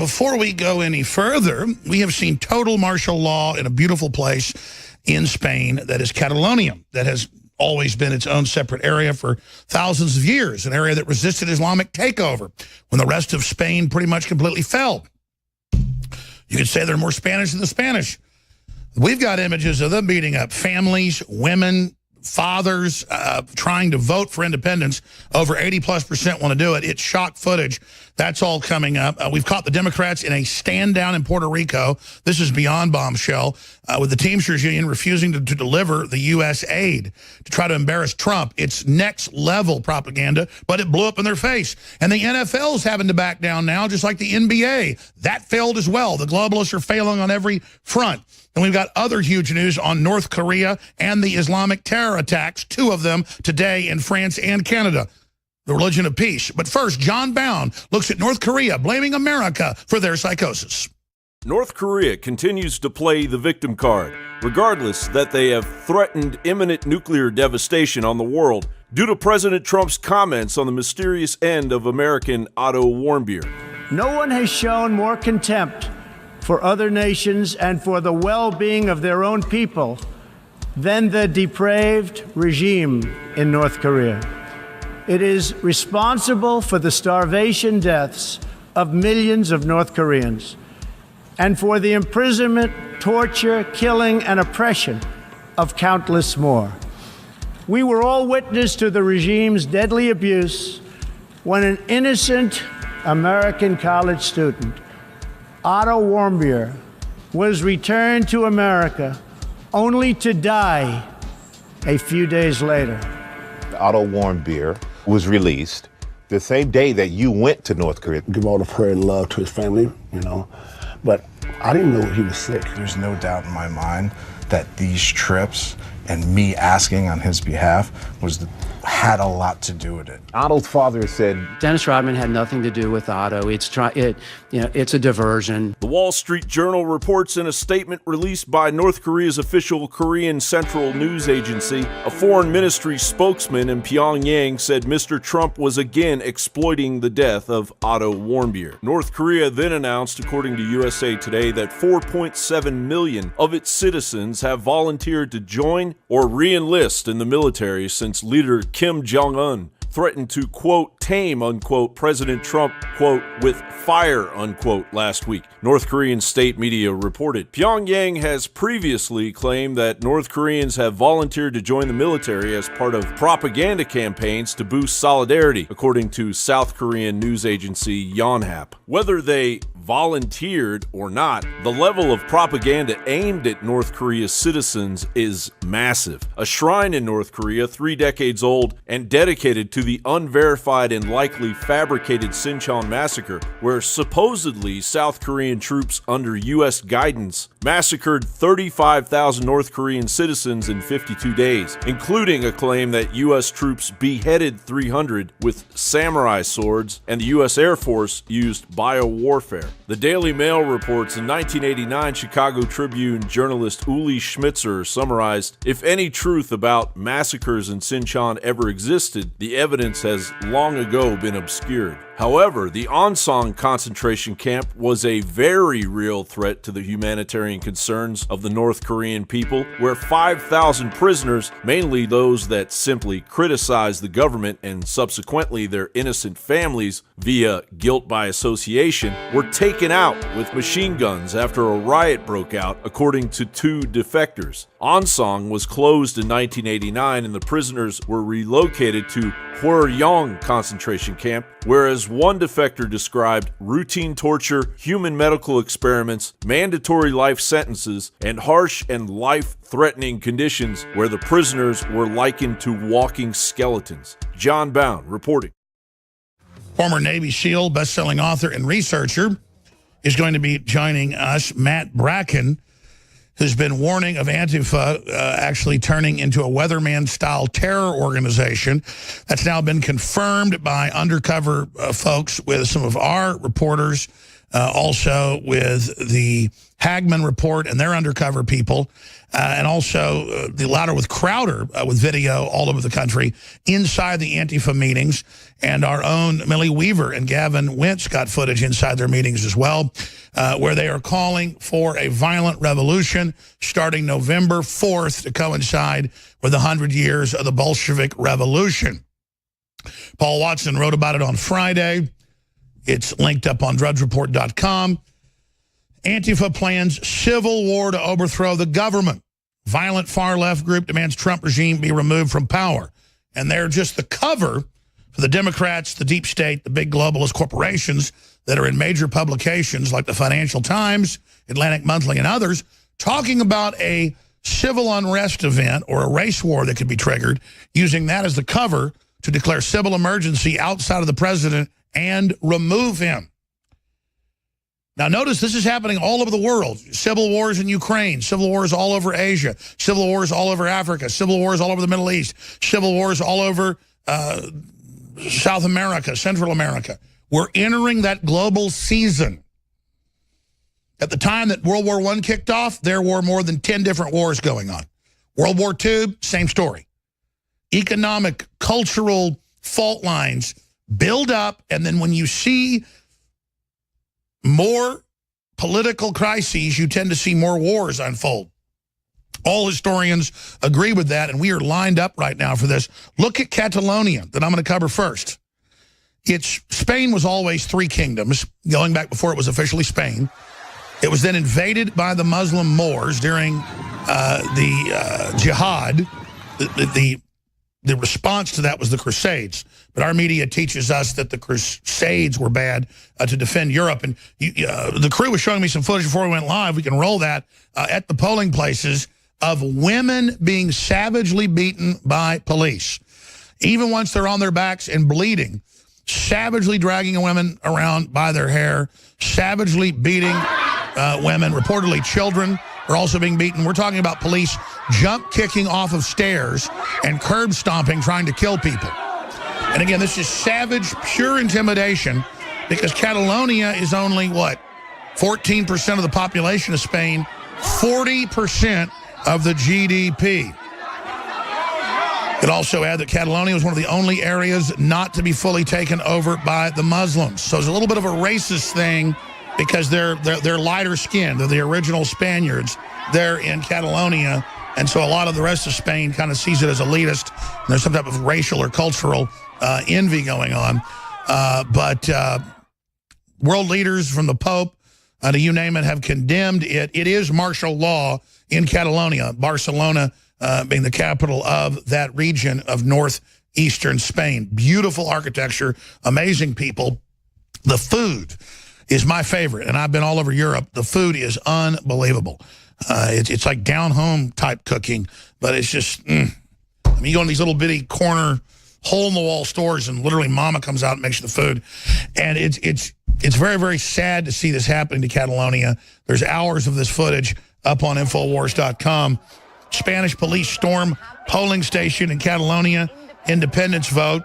before we go any further, we have seen total martial law in a beautiful place in Spain that is Catalonia, that has always been its own separate area for thousands of years, an area that resisted Islamic takeover when the rest of Spain pretty much completely fell. You could say they're more Spanish than the Spanish. We've got images of them beating up families, women, fathers, trying to vote for independence. Over 80+% want to do it. It's shock footage. That's all coming up. We've caught the Democrats in a stand down in Puerto Rico. This is beyond bombshell, with the Teamsters Union refusing to deliver the U.S. aid to try to embarrass Trump. It's next level propaganda, but it blew up in their face. And the NFL is having to back down now, just like the NBA. That failed as well. The globalists are failing on every front. And we've got other huge news on North Korea and the Islamic terror attacks, 2 of them today in France and Canada. The religion of peace. But first, John Bound looks at North Korea blaming America for their psychosis. North Korea continues to play the victim card, regardless that they have threatened imminent nuclear devastation on the world due to President Trump's comments on the mysterious end of American Otto Warmbier. No one has shown more contempt for other nations and for the well-being of their own people than the depraved regime in North Korea. It is responsible for the starvation deaths of millions of North Koreans and for the imprisonment, torture, killing, and oppression of countless more. We were all witness to the regime's deadly abuse when an innocent American college student, Otto Warmbier, was returned to America only to die a few days later. Otto Warmbier was released the same day that you went to North Korea. Give all the prayer and love to his family, but I didn't know he was sick. There's no doubt in my mind that these trips and me asking on his behalf had a lot to do with it. Otto's father said Dennis Rodman had nothing to do with Otto. It's a diversion. The Wall Street Journal reports in a statement released by North Korea's official Korean Central News Agency, a foreign ministry spokesman in Pyongyang said Mr. Trump was again exploiting the death of Otto Warmbier. North Korea then announced, according to USA Today, that 4.7 million of its citizens have volunteered to join or re-enlist in the military since leader Kim Jong-un threatened to, quote, tame, unquote, President Trump, quote, with fire, unquote, last week. North Korean state media reported. Pyongyang has previously claimed that North Koreans have volunteered to join the military as part of propaganda campaigns to boost solidarity, according to South Korean news agency Yonhap. Whether they volunteered or not, the level of propaganda aimed at North Korea's citizens is massive. A shrine in North Korea, 3 decades old and dedicated to the unverified and likely fabricated Sinchon massacre, where supposedly South Korean troops under U.S. guidance massacred 35,000 North Korean citizens in 52 days, including a claim that U.S. troops beheaded 300 with samurai swords and the U.S. Air Force used biowarfare. The Daily Mail reports in 1989, Chicago Tribune journalist Uli Schmitzer summarized, "If any truth about massacres in Sinchon ever existed, the evidence has long ago been obscured." However, the Onsong concentration camp was a very real threat to the humanitarian concerns of the North Korean people, where 5,000 prisoners, mainly those that simply criticized the government and subsequently their innocent families via guilt by association, were taken out with machine guns after a riot broke out, according to 2 defectors. Onsong was closed in 1989 and the prisoners were relocated to Hwaryong concentration camp, whereas one defector described routine torture, human medical experiments, mandatory life sentences, and harsh and life-threatening conditions where the prisoners were likened to walking skeletons. John Bound reporting. Former Navy SEAL, best-selling author and researcher is going to be joining us. Matt Bracken has been warning of Antifa actually turning into a weatherman-style terror organization. That's now been confirmed by undercover folks with some of our reporters also with the Hagman report and their undercover people, and also the latter with Crowder with video all over the country inside the Antifa meetings. And our own Millie Weaver and Gavin Wentz got footage inside their meetings as well, where they are calling for a violent revolution starting November 4th to coincide with 100 years of the Bolshevik Revolution. Paul Watson wrote about it on Friday. It's linked up on drudgereport.com. Antifa plans civil war to overthrow the government. Violent far-left group demands Trump regime be removed from power. And they're just the cover for the Democrats, the deep state, the big globalist corporations that are in major publications like the Financial Times, Atlantic Monthly, and others, talking about a civil unrest event or a race war that could be triggered, using that as the cover to declare civil emergency outside of the president and remove him. Now, notice this is happening all over the world. Civil wars in Ukraine, civil wars all over Asia, civil wars all over Africa, civil wars all over the Middle East, civil wars all over South America, Central America. We're entering that global season. At the time that World War I kicked off, there were more than 10 different wars going on. World War II, same story. Economic, cultural fault lines build up, and then when you see more political crises, you tend to see more wars unfold. All historians agree with that, and we are lined up right now for this. Look at Catalonia, that I'm going to cover first. Spain was always three kingdoms, going back before it was officially Spain. It was then invaded by the Muslim Moors during the jihad. The response to that was the Crusades. But our media teaches us that the Crusades were bad to defend Europe. And the crew was showing me some footage before we went live. We can roll that at the polling places of women being savagely beaten by police. Even once they're on their backs and bleeding, savagely dragging women around by their hair, savagely beating women, reportedly children are also being beaten. We're talking about police jump kicking off of stairs and curb stomping, trying to kill people. And again, this is savage, pure intimidation because Catalonia is only, 14% of the population of Spain, 40% of the GDP. It also add that Catalonia was one of the only areas not to be fully taken over by the Muslims. So it's a little bit of a racist thing because they're lighter skinned. They're the original Spaniards. They're in Catalonia. And so a lot of the rest of Spain kind of sees it as elitist. And there's some type of racial or cultural envy going on. But world leaders from the Pope to you name it have condemned it. It is martial law in Catalonia, Barcelona being the capital of that region of northeastern Spain. Beautiful architecture, amazing people. The food is my favorite, and I've been all over Europe. The food is unbelievable. It's like down-home type cooking, but it's just, I mean, you go in these little bitty corner, hole-in-the-wall stores, and literally mama comes out and makes you the food. And it's very, very sad to see this happening to Catalonia. There's hours of this footage up on Infowars.com. Spanish police storm polling station in Catalonia, independence vote.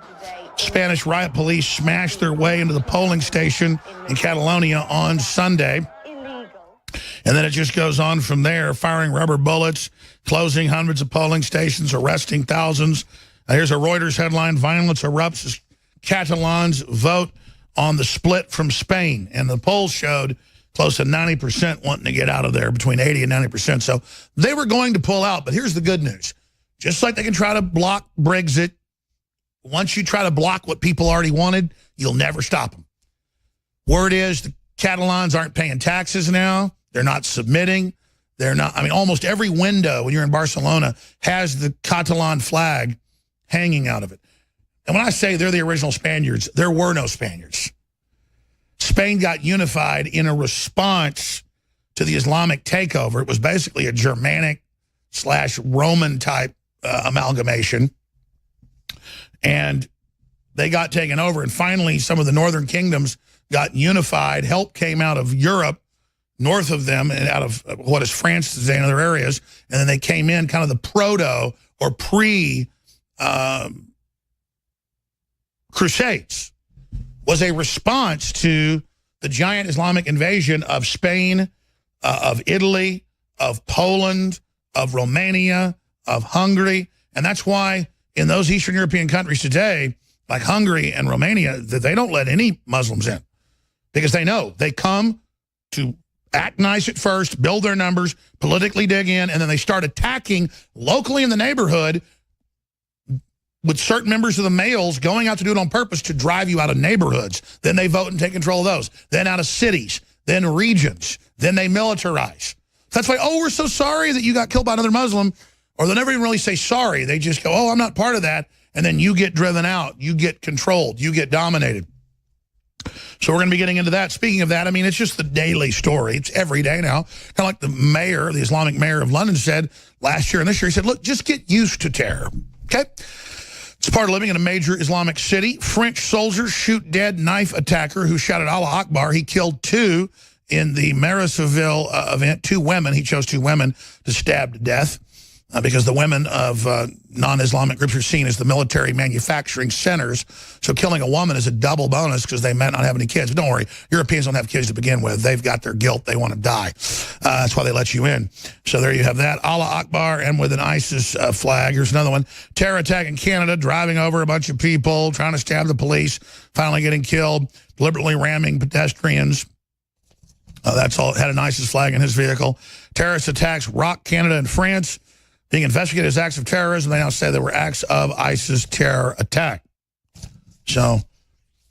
Spanish riot police smashed their way into the polling station in Catalonia on Sunday. And then it just goes on from there, firing rubber bullets, closing hundreds of polling stations, arresting thousands. Here's a Reuters headline, violence erupts as Catalans vote on the split from Spain. And the polls showed close to 90% wanting to get out of there, between 80 and 90%. So they were going to pull out. But here's the good news. Just like they can try to block Brexit, once you try to block what people already wanted, you'll never stop them. Word is the Catalans aren't paying taxes now. They're not submitting. They're not. I mean, almost every window when you're in Barcelona has the Catalan flag hanging out of it. And when I say they're the original Spaniards, there were no Spaniards. Spain got unified in a response to the Islamic takeover. It was basically a Germanic/Roman type amalgamation. And they got taken over. And finally, some of the northern kingdoms got unified. Help came out of Europe, north of them, and out of what is France today and other areas. And then they came in kind of the proto or pre-Crusades. Was a response to the giant Islamic invasion of Spain, of Italy, of Poland, of Romania, of Hungary. And that's why in those Eastern European countries today, like Hungary and Romania, that they don't let any Muslims in because they know they come to act nice at first, build their numbers, politically dig in, and then they start attacking locally in the neighborhood with certain members of the males going out to do it on purpose to drive you out of neighborhoods. Then they vote and take control of those. Then out of cities, then regions, then they militarize. That's why, oh, we're so sorry that you got killed by another Muslim, or they'll never even really say sorry. They just go, oh, I'm not part of that. And then you get driven out, you get controlled, you get dominated. So we're going to be getting into that. Speaking of that, I mean, it's just the daily story. It's every day now. Kind of like the mayor, the Islamic mayor of London said last year and this year, he said, look, just get used to terror, okay? It's part of living in a major Islamic city. French soldiers shoot dead knife attacker who shouted Allah Akbar. He killed 2 in the Marissaville event, 2 women. He chose 2 women to stab to death because the women of non-Islamic groups are seen as the military manufacturing centers. So killing a woman is a double bonus because they might not have any kids. But don't worry, Europeans don't have kids to begin with. They've got their guilt. They want to die. That's why they let you in. So there you have that. Allah Akbar, and with an ISIS flag. Here's another one. Terror attack in Canada, driving over a bunch of people, trying to stab the police, finally getting killed, deliberately ramming pedestrians. That's all. Had an ISIS flag in his vehicle. Terrorist attacks rock Canada and France, being investigated as acts of terrorism. They now say they were acts of ISIS terror attack. So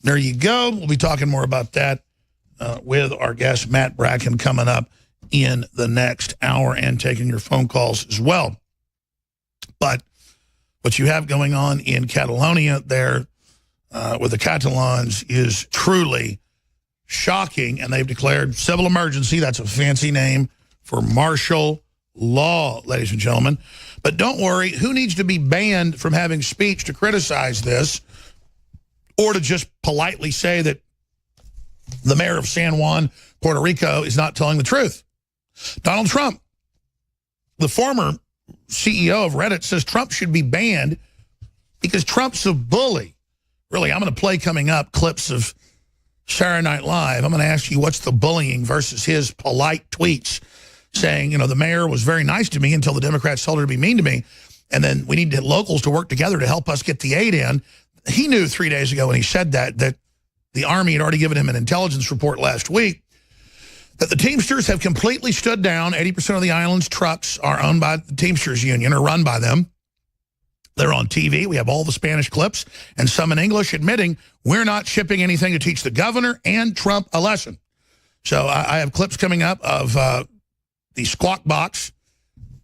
there you go. We'll be talking more about that with our guest, Matt Bracken, coming up in the next hour and taking your phone calls as well. But what you have going on in Catalonia there with the Catalans is truly shocking, and they've declared civil emergency. That's a fancy name for martial law, ladies and gentlemen. But don't worry, who needs to be banned from having speech to criticize this or to just politely say that the mayor of San Juan, Puerto Rico, is not telling the truth? Donald Trump, the former CEO of Reddit, says Trump should be banned because Trump's a bully. Really, I'm going to play coming up clips of Saturday Night Live. I'm going to ask you what's the bullying versus his polite tweets saying, you know, the mayor was very nice to me until the Democrats told her to be mean to me, and then we need to get locals to work together to help us get the aid in. He knew 3 days ago when he said that the Army had already given him an intelligence report last week that the Teamsters have completely stood down. 80% of the island's trucks are owned by the Teamsters Union or run by them. They're on TV. We have all the Spanish clips and some in English admitting we're not shipping anything to teach the governor and Trump a lesson. So I have clips coming up of the Squawk Box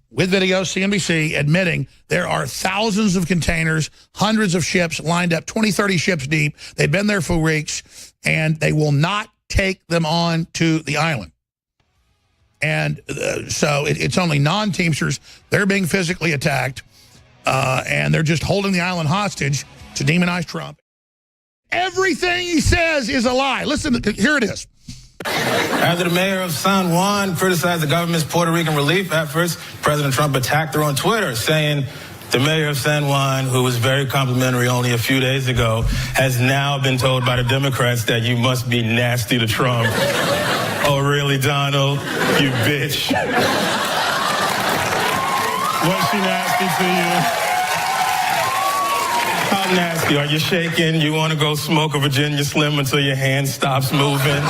with video, CNBC, admitting there are thousands of containers, hundreds of ships lined up, 20, 30 ships deep. They've been there for weeks, and they will not take them on to the island. And so it's only non-Teamsters. They're being physically attacked, and they're just holding the island hostage to demonize Trump. Everything he says is a lie. Listen, here it is. After the mayor of San Juan criticized the government's Puerto Rican relief efforts, President Trump attacked her on Twitter, saying the mayor of San Juan, who was very complimentary only a few days ago, has now been told by the Democrats that you must be nasty to Trump. Oh, really, Donald? You bitch. Was she nasty to you? How nasty? Are you shaking? You want to go smoke a Virginia Slim until your hand stops moving?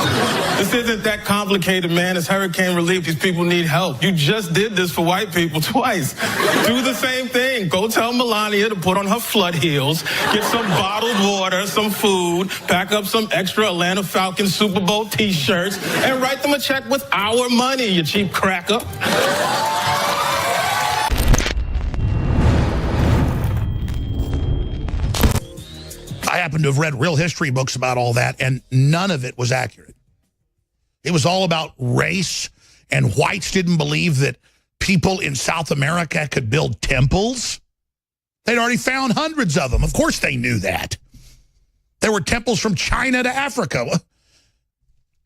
This isn't that complicated, man. It's hurricane relief. These people need help. You just did this for white people twice. Do the same thing. Go tell Melania to put on her flood heels, get some bottled water, some food, pack up some extra Atlanta Falcons Super Bowl t-shirts, and write them a check with our money, you cheap cracker. I happen to have read real history books about all that, and none of it was accurate. It was all about race, and whites didn't believe that people in South America could build temples. They'd already found hundreds of them. Of course they knew that. There were temples from China to Africa.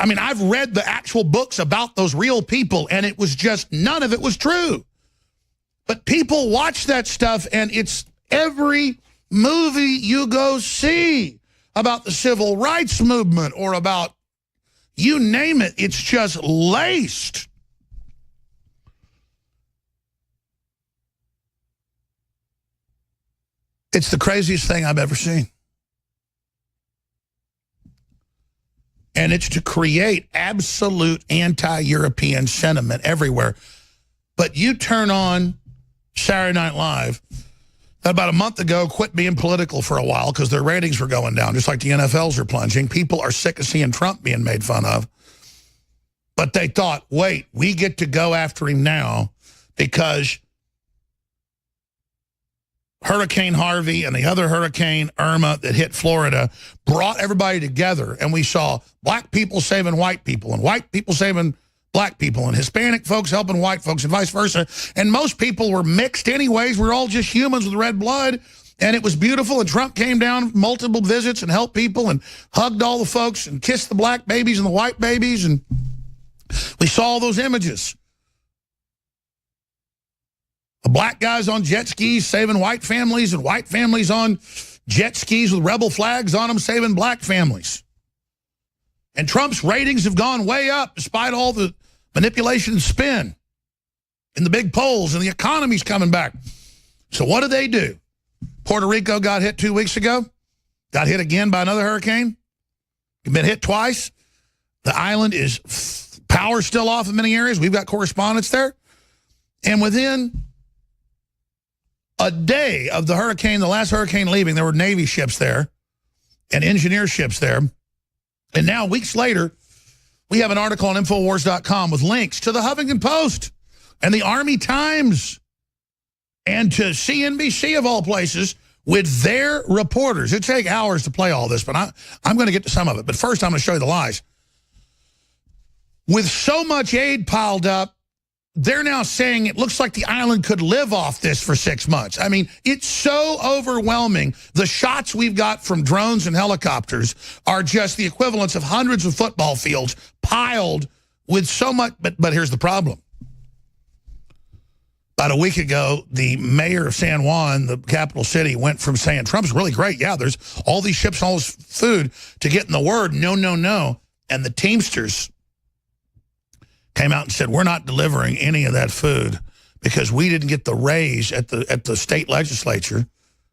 I mean, I've read the actual books about those real people, and it was just, none of it was true. But people watch that stuff, and it's every movie you go see about the civil rights movement or about, You name it, it's just laced. It's the craziest thing I've ever seen. And it's to create absolute anti-European sentiment everywhere. But you turn on Saturday Night Live, that about a month ago quit being political for a while because their ratings were going down, just like the NFLs are plunging. People are sick of seeing Trump being made fun of. But they thought, wait, we get to go after him now because Hurricane Harvey and the other Hurricane Irma that hit Florida brought everybody together, and we saw black people saving white people and white people saving black people and Hispanic folks helping white folks and vice versa. And most people were mixed anyways. We're all just humans with red blood, and it was beautiful. And Trump came down multiple visits and helped people and hugged all the folks and kissed the black babies and the white babies, and we saw all those images. The black guys on jet skis saving white families and white families on jet skis with rebel flags on them saving black families. And Trump's ratings have gone way up despite all the manipulation and spin in the big polls, and the economy's coming back. So what did they do? Puerto Rico got hit 2 weeks ago, got hit again by another hurricane, been hit twice. The island is power still off in many areas. We've got correspondents there. And within a day of the hurricane, the last hurricane leaving, there were Navy ships there and engineer ships there. And now, weeks later, we have an article on Infowars.com with links to the Huffington Post and the Army Times and to CNBC, of all places, with their reporters. It'd take hours to play all this, but I'm going to get to some of it. But first, I'm going to show you the lies. With so much aid piled up, they're now saying it looks like the island could live off this for 6 months. I mean, it's so overwhelming. The shots we've got from drones and helicopters are just the equivalents of hundreds of football fields piled with so much. But here's the problem. About a week ago, the mayor of San Juan, the capital city, went from saying Trump's really great. Yeah, there's all these ships and all this food, to getting the word, no, no, no. And the Teamsters came out and said, we're not delivering any of that food because we didn't get the raise at the state legislature.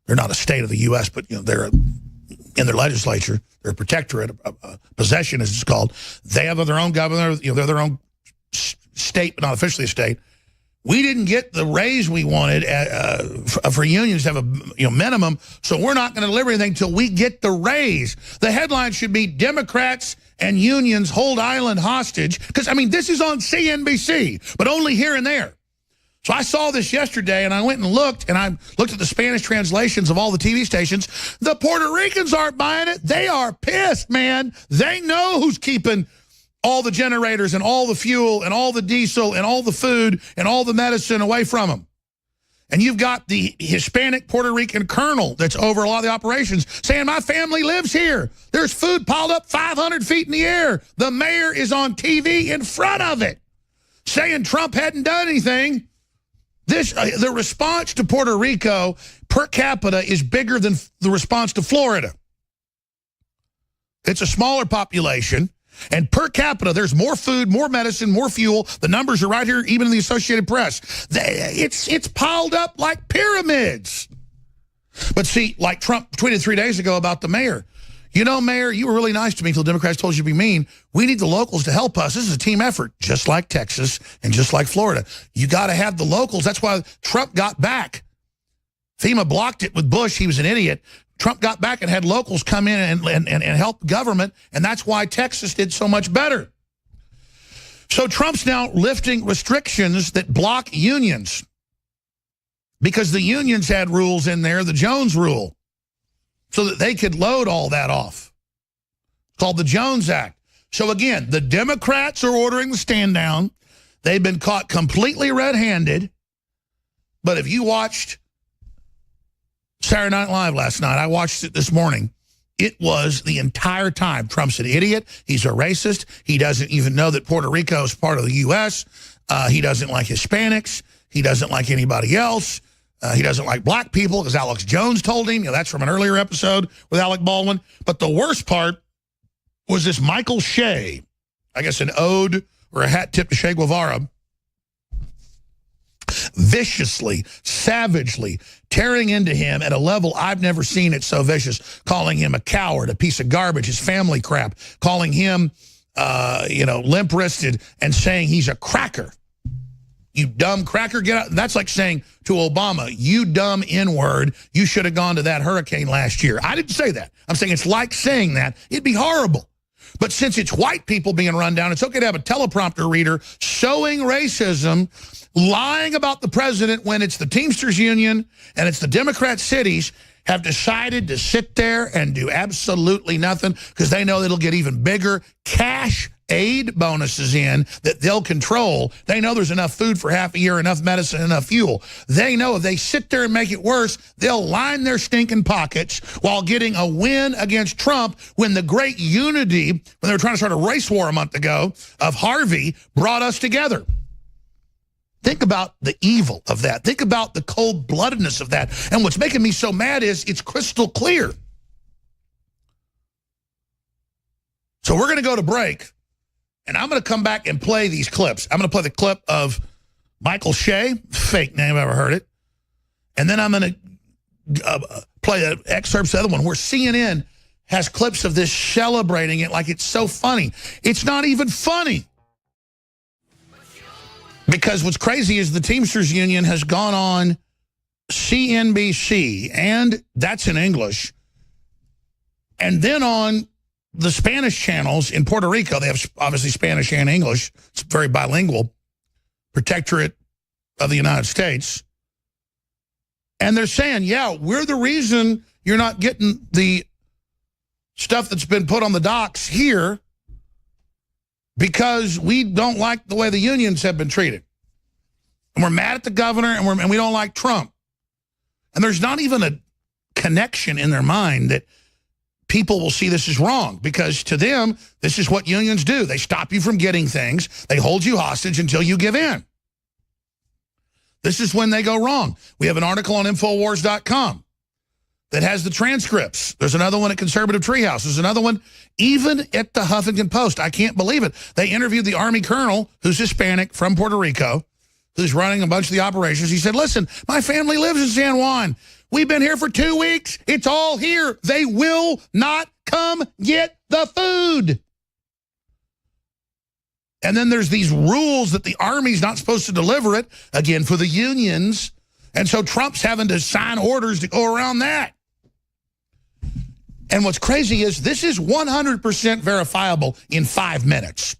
They're not a state of the U.S., but they're in their legislature. They're a protectorate, a possession as it's called. They have their own governor. They're their own state, but not officially a state. We didn't get the raise we wanted for unions to have a minimum, so we're not going to deliver anything until we get the raise. The headline should be Democrats and unions hold island hostage, because, I mean, this is on CNBC, but only here and there. So I saw this yesterday, and I went and looked at the Spanish translations of all the TV stations. The Puerto Ricans aren't buying it. They are pissed, man. They know who's keeping all the generators and all the fuel and all the diesel and all the food and all the medicine away from them. And you've got the Hispanic Puerto Rican colonel that's over a lot of the operations saying, my family lives here. There's food piled up 500 feet in the air. The mayor is on TV in front of it saying Trump hadn't done anything. The response to Puerto Rico per capita is bigger than the response to Florida. It's a smaller population. And per capita, there's more food, more medicine, more fuel. The numbers are right here, even in the Associated Press. It's piled up like pyramids. But see, like Trump tweeted 3 days ago about the mayor. Mayor, you were really nice to me until Democrats told you to be mean. We need the locals to help us. This is a team effort, just like Texas and just like Florida. You got to have the locals. That's why Trump got back. FEMA blocked it with Bush. He was an idiot. Trump got back and had locals come in and help government, and that's why Texas did so much better. So Trump's now lifting restrictions that block unions because the unions had rules in there, the Jones rule, so that they could load all that off. It's called the Jones Act. So again, the Democrats are ordering the stand down. They've been caught completely red-handed. But if you watched Saturday Night Live last night, I watched it this morning, it was the entire time Trump's an idiot. He's a racist. He doesn't even know that Puerto Rico is part of the U.S. He doesn't like Hispanics. He doesn't like anybody else. He doesn't like black people because Alex Jones told him. That's from an earlier episode with Alec Baldwin. But the worst part was this Michael Shea. I guess, an ode or a hat tip to Che Guevara, viciously, savagely tearing into him at a level I've never seen it so vicious, calling him a coward, a piece of garbage, his family crap, calling him, limp-wristed, and saying he's a cracker. You dumb cracker, get out. That's like saying to Obama, you dumb N-word, you should have gone to that hurricane last year. I didn't say that. I'm saying it's like saying that. It'd be horrible. But since it's white people being run down, it's okay to have a teleprompter reader sowing racism, lying about the president when it's the Teamsters Union and it's the Democrat cities have decided to sit there and do absolutely nothing because they know it'll get even bigger cash aid bonuses in that they'll control. They know there's enough food for half a year, enough medicine, enough fuel. They know if they sit there and make it worse, they'll line their stinking pockets while getting a win against Trump when the great unity, when they were trying to start a race war a month ago, of Harvey brought us together. Think about the evil of that. Think about the cold-bloodedness of that. And what's making me so mad is it's crystal clear. So we're going to go to break, and I'm going to come back and play these clips. I'm going to play the clip of Michael Shea, fake name, I've ever heard it. And then I'm going to play an excerpt of the other one where CNN has clips of this celebrating it like it's so funny. It's not even funny. Because what's crazy is the Teamsters Union has gone on CNBC, and that's in English, and then on the Spanish channels in Puerto Rico. They have obviously Spanish and English. It's very bilingual, protectorate of the United States. And they're saying, yeah, we're the reason you're not getting the stuff that's been put on the docks here, because we don't like the way the unions have been treated. And we're mad at the governor, and we don't like Trump. And there's not even a connection in their mind that people will see this as wrong, because to them, this is what unions do. They stop you from getting things. They hold you hostage until you give in. This is when they go wrong. We have an article on Infowars.com that has the transcripts. There's another one at Conservative Treehouse. There's another one even at the Huffington Post. I can't believe it. They interviewed the Army colonel, who's Hispanic, from Puerto Rico, who's running a bunch of the operations. He said, listen, my family lives in San Juan. We've been here for 2 weeks. It's all here. They will not come get the food. And then there's these rules that the Army's not supposed to deliver it, again, for the unions. And so Trump's having to sign orders to go around that. And what's crazy is this is 100% verifiable in 5 minutes.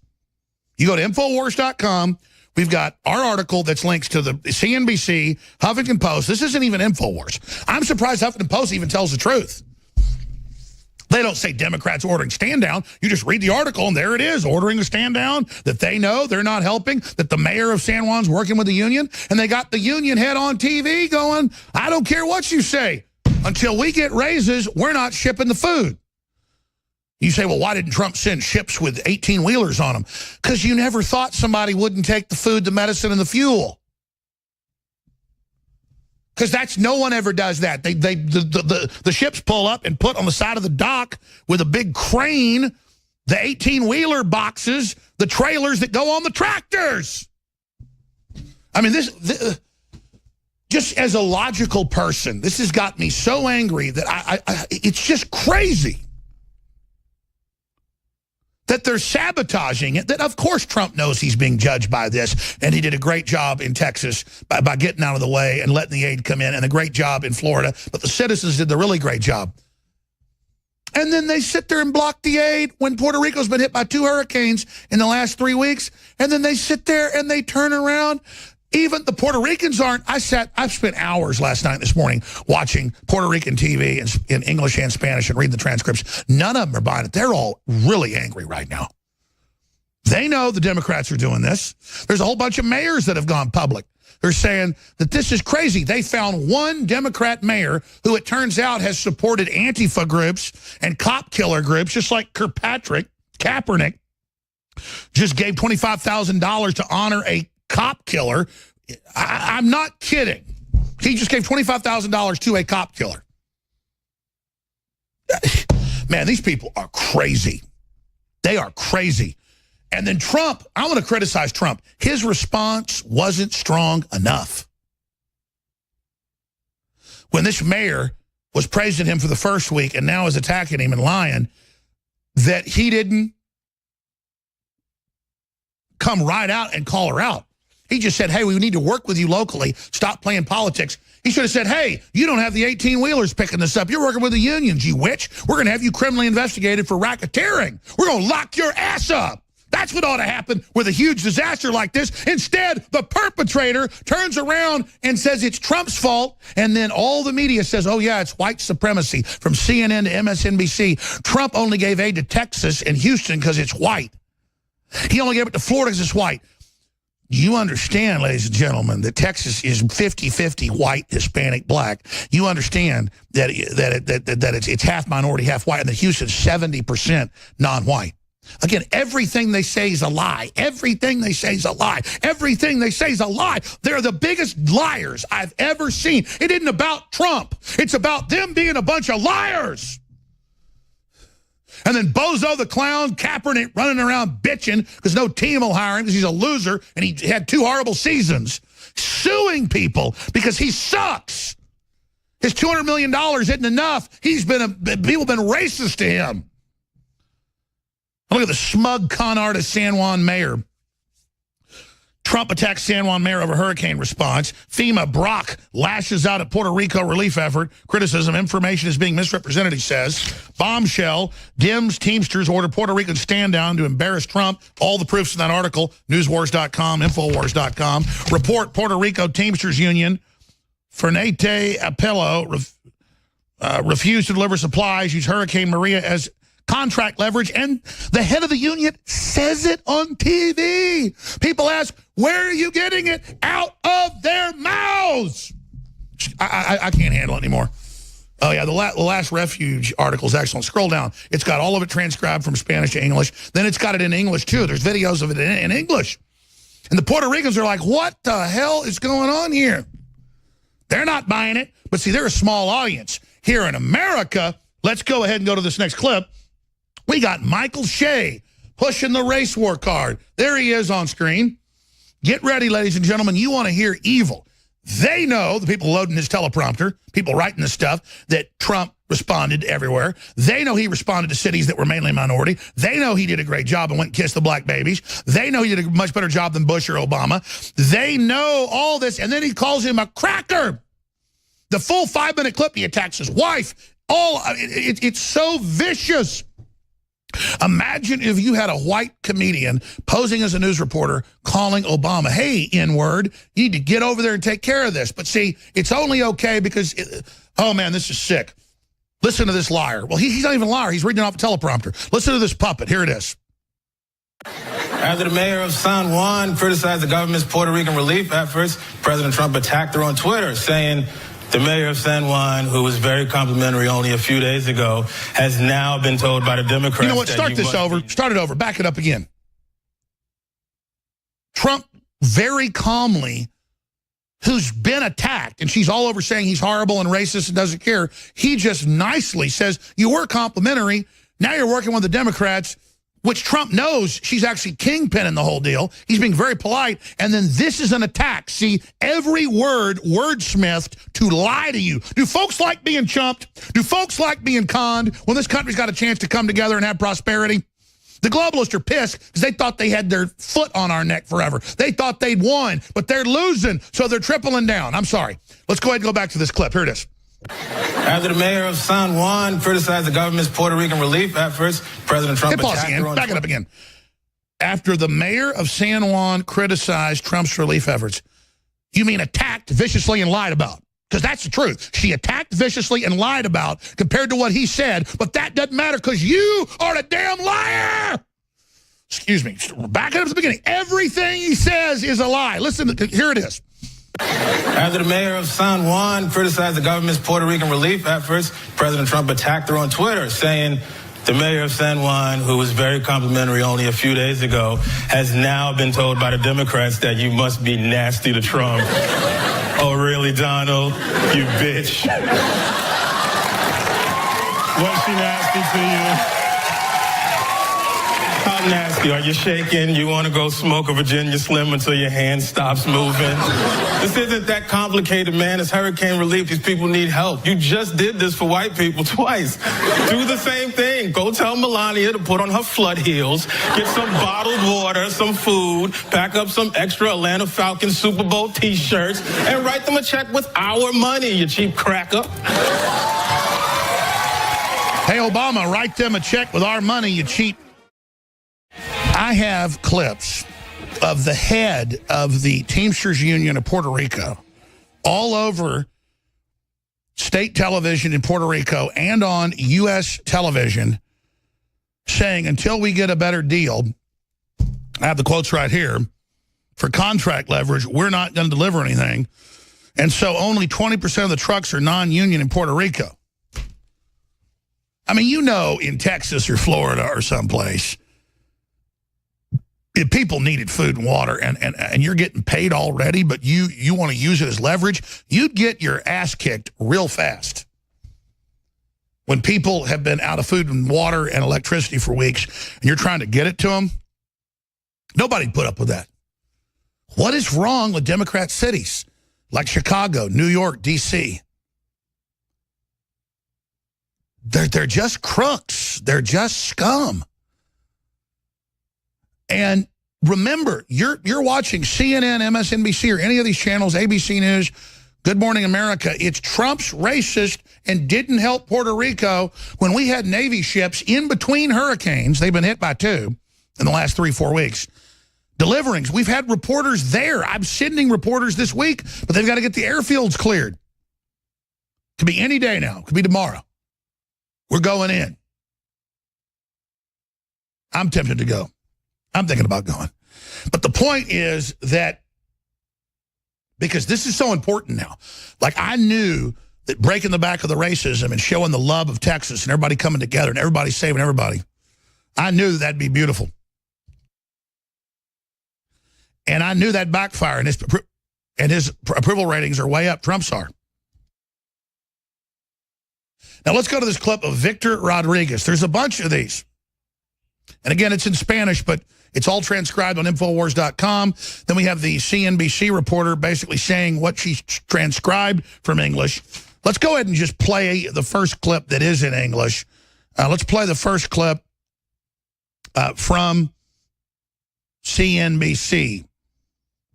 You go to Infowars.com. We've got our article that's links to the CNBC, Huffington Post. This isn't even Infowars. I'm surprised Huffington Post even tells the truth. They don't say Democrats ordering stand down. You just read the article, and there it is, ordering a stand down, that they know they're not helping, that the mayor of San Juan's working with the union, and they got the union head on TV going, I don't care what you say. Until we get raises, we're not shipping the food. You say, well, why didn't Trump send ships with 18-wheelers on them? Because you never thought somebody wouldn't take the food, the medicine, and the fuel. Because no one ever does that. The ships pull up and put on the side of the dock with a big crane the 18-wheeler boxes, the trailers that go on the tractors. I mean, this just as a logical person, this has got me so angry that it's just crazy that they're sabotaging it, that of course Trump knows he's being judged by this, and he did a great job in Texas by getting out of the way and letting the aid come in, and a great job in Florida, but the citizens did the really great job. And then they sit there and block the aid when Puerto Rico's been hit by 2 hurricanes in the last 3 weeks, and then they sit there and they turn around. Even the Puerto Ricans aren't. I've spent hours last night and this morning watching Puerto Rican TV in English and Spanish and reading the transcripts. None of them are buying it. They're all really angry right now. They know the Democrats are doing this. There's a whole bunch of mayors that have gone public. They're saying that this is crazy. They found one Democrat mayor who it turns out has supported Antifa groups and cop killer groups, just like Kirkpatrick, Kaepernick, just gave $25,000 to honor a cop killer. I'm not kidding. He just gave $25,000 to a cop killer. Man, these people are crazy. They are crazy. And then Trump, I want to criticize Trump. His response wasn't strong enough. When this mayor was praising him for the first week and now is attacking him and lying, that he didn't come right out and call her out. He just said, hey, we need to work with you locally. Stop playing politics. He should have said, hey, you don't have the 18-wheelers picking this up. You're working with the unions, you witch. We're going to have you criminally investigated for racketeering. We're going to lock your ass up. That's what ought to happen with a huge disaster like this. Instead, the perpetrator turns around and says it's Trump's fault, and then all the media says, oh, yeah, it's white supremacy, from CNN to MSNBC. Trump only gave aid to Texas and Houston because it's white. He only gave it to Florida because it's white. You understand, ladies and gentlemen, that Texas is 50-50 white, Hispanic, black. You understand that it's half minority, half white, and that Houston's 70% non-white. Again, everything they say is a lie. Everything they say is a lie. Everything they say is a lie. They're the biggest liars I've ever seen. It isn't about Trump. It's about them being a bunch of liars. And then Bozo the clown, Kaepernick running around bitching because no team will hire him because he's a loser and he had 2 horrible seasons, suing people because he sucks. His $200 million isn't enough. People have been racist to him. Look at the smug con artist San Juan mayor. Trump attacks San Juan mayor over hurricane response. FEMA Brock lashes out at Puerto Rico relief effort. Criticism, information is being misrepresented, he says. Bombshell, Dems, Teamsters order Puerto Rican stand down to embarrass Trump. All the proofs in that article, newswars.com, infowars.com. Report Puerto Rico Teamsters Union. Fernete Apello refused to deliver supplies, use Hurricane Maria as contract leverage, and the head of the union says it on TV. People ask, where are you getting it? Out of their mouths. I can't handle it anymore. Oh, yeah, the last refuge article is excellent. Scroll down. It's got all of it transcribed from Spanish to English. Then it's got it in English, too. There's videos of it in English. And the Puerto Ricans are like, what the hell is going on here? They're not buying it. But see, they're a small audience. Here in America, let's go ahead and go to this next clip. We got Michael Shea pushing the race war card. There he is on screen. Get ready, ladies and gentlemen. You want to hear evil. They know, the people loading his teleprompter, people writing this stuff, that Trump responded everywhere. They know he responded to cities that were mainly minority. They know he did a great job and went and kissed the black babies. They know he did a much better job than Bush or Obama. They know all this, and then he calls him a cracker. The full 5-minute clip, he attacks his wife. It's so vicious. Imagine if you had a white comedian posing as a news reporter calling Obama, hey, N-word, you need to get over there and take care of this. But see, it's only okay because, oh, man, this is sick. Listen to this liar. Well, he's not even a liar. He's reading off a teleprompter. Listen to this puppet. Here it is. After the mayor of San Juan criticized the government's Puerto Rican relief efforts, President Trump attacked her on Twitter, saying the mayor of San Juan, who was very complimentary only a few days ago, has now been told by the Democrats. You know what? Start this over. Start it over. Back it up again. Trump very calmly, who's been attacked, and she's all over saying he's horrible and racist and doesn't care. He just nicely says, you were complimentary. Now you're working with the Democrats, which Trump knows she's actually kingpin in the whole deal. He's being very polite. And then this is an attack. See, every word wordsmithed to lie to you. Do folks like being chumped? Do folks like being conned when this country's got a chance to come together and have prosperity? The globalists are pissed because they thought they had their foot on our neck forever. They thought they'd won, but they're losing, so they're tripling down. I'm sorry. Let's go ahead and go back to this clip. Here it is. After the mayor of San Juan criticized the government's Puerto Rican relief efforts, President Trump attacked her on... Back it up again. After the mayor of San Juan criticized Trump's relief efforts, you mean attacked viciously and lied about? Because that's the truth. She attacked viciously and lied about compared to what he said, but that doesn't matter because you are a damn liar! Excuse me. Back it up to the beginning. Everything he says is a lie. Listen, here it is. After the mayor of San Juan criticized the government's Puerto Rican relief efforts, President Trump attacked her on Twitter, saying the mayor of San Juan, who was very complimentary only a few days ago, has now been told by the Democrats that you must be nasty to Trump. Oh, really, Donald? You bitch. Was she nasty to you? How nasty. Are you shaking? You want to go smoke a Virginia Slim until your hand stops moving? This isn't that complicated, man. It's hurricane relief. These people need help. You just did this for white people twice. Do the same thing. Go tell Melania to put on her flood heels, get some bottled water, some food, pack up some extra Atlanta Falcons Super Bowl t-shirts, and write them a check with our money, you cheap cracker. Hey, Obama, write them a check with our money, you cheap. I have clips of the head of the Teamsters Union of Puerto Rico all over state television in Puerto Rico and on U.S. television saying, until we get a better deal, I have the quotes right here, for contract leverage, we're not going to deliver anything. And so only 20% of the trucks are non-union in Puerto Rico. I mean, you know, in Texas or Florida or someplace, if people needed food and water and you're getting paid already, but you want to use it as leverage, you'd get your ass kicked real fast. When people have been out of food and water and electricity for weeks and you're trying to get it to them, nobody'd put up with that. What is wrong with Democrat cities like Chicago, New York, D.C.? They're just crooks. They're just scum. And remember, you're watching CNN, MSNBC, or any of these channels, ABC News, Good Morning America. It's Trump's racist and didn't help Puerto Rico when we had Navy ships in between hurricanes. They've been hit by 2 in the last 3-4 weeks. Deliverings. We've had reporters there. I'm sending reporters this week, but they've got to get the airfields cleared. Could be any day now. Could be tomorrow. We're going in. I'm tempted to go. I'm thinking about going. But the point is that, because this is so important now, like I knew that breaking the back of the racism and showing the love of Texas and everybody coming together and everybody saving everybody, I knew that that'd be beautiful. And I knew that backfire, and his approval ratings are way up. Trump's are. Now let's go to this clip of Victor Rodriguez. There's a bunch of these. And again, it's in Spanish, but it's all transcribed on Infowars.com. Then we have the CNBC reporter basically saying what she transcribed from English. Let's go ahead and just play the first clip that is in English. Let's play the first clip from CNBC.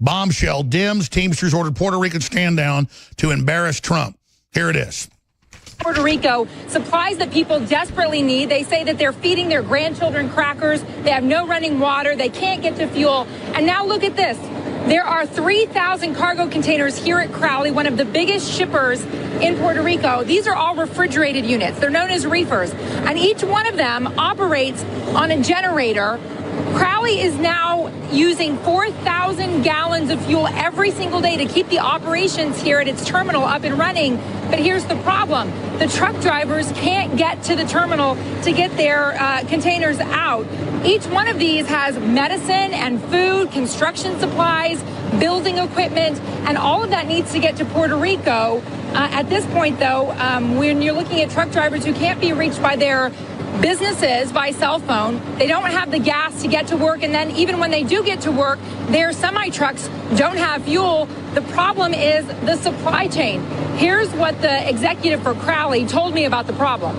Bombshell, Dems, Teamsters ordered Puerto Rican stand down to embarrass Trump. Here it is. Puerto Rico, supplies that people desperately need. They say that they're feeding their grandchildren crackers. They have no running water. They can't get to fuel. And now look at this. There are 3,000 cargo containers here at Crowley, one of the biggest shippers in Puerto Rico. These are all refrigerated units. They're known as reefers. And each one of them operates on a generator. Crowley is now using 4,000 gallons of fuel every single day to keep the operations here at its terminal up and running. But here's the problem. The truck drivers can't get to the terminal to get their containers out. Each one of these has medicine and food, construction supplies, building equipment, and all of that needs to get to Puerto Rico. At this point, though, when you're looking at truck drivers who can't be reached by their businesses by cell phone, they don't have the gas to get to work, and then even when they do get to work, their semi-trucks don't have fuel. The problem is the supply chain. Here's what the executive for Crowley told me about the problem.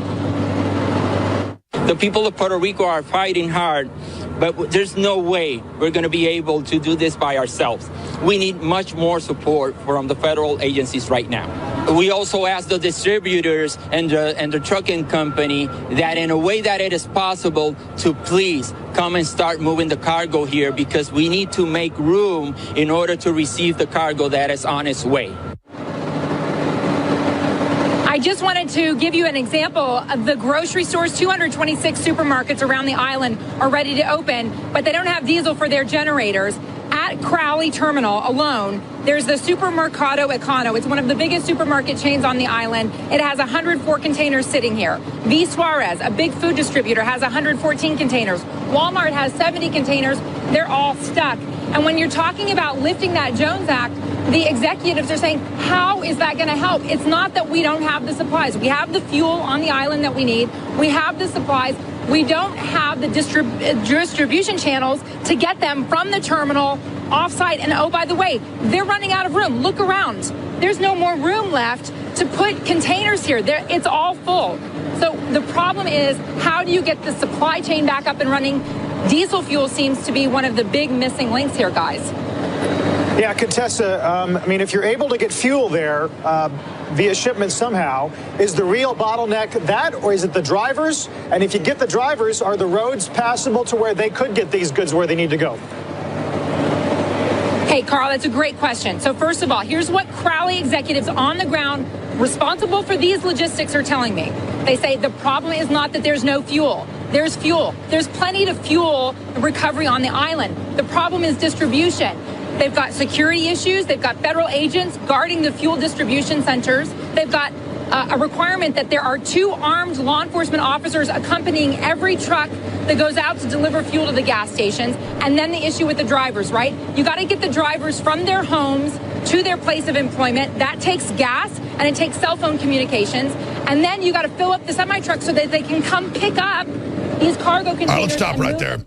The people of Puerto Rico are fighting hard, but there's no way we're going to be able to do this by ourselves. We need much more support from the federal agencies right now. We also ask the distributors and the trucking company that in a way that it is possible to please come and start moving the cargo here, because we need to make room in order to receive the cargo that is on its way. I just wanted to give you an example of the grocery stores. 226 supermarkets around the island are ready to open, but they don't have diesel for their generaters. At Crowley Terminal alone, there's the Supermercado Econo. It's one of the biggest supermarket chains on the island. It has 104 containers sitting here. V. Suarez, a big food distributor, has 114 containers. Walmart has 70 containers. They're all stuck. And when you're talking about lifting that Jones Act, the executives are saying, how is that going to help? It's not that we don't have the supplies. We have the fuel on the island that we need. We have the supplies. We don't have the distribution channels to get them from the terminal offsite. And oh, by the way, they're running out of room. Look around. There's no more room left to put containers here. It's all full. So the problem is, how do you get the supply chain back up and running? Diesel fuel seems to be one of the big missing links here, guys. Yeah, Contessa, I mean, if you're able to get fuel there via shipment somehow, is the real bottleneck that, or is it the drivers? And if you get the drivers, are the roads passable to where they could get these goods where they need to go? Hey, Carl, that's a great question. So first of all, here's what Crowley executives on the ground responsible for these logistics are telling me. They say the problem is not that there's no fuel. There's fuel. There's plenty to fuel the recovery on the island. The problem is distribution. They've got security issues. They've got federal agents guarding the fuel distribution centers. They've got a requirement that there are 2 armed law enforcement officers accompanying every truck that goes out to deliver fuel to the gas stations. And then the issue with the drivers, right? You got to get the drivers from their homes to their place of employment. That takes gas and it takes cell phone communications. And then you got to fill up the semi-truck so that they can come pick up these cargo containers. All right, let's stop right there.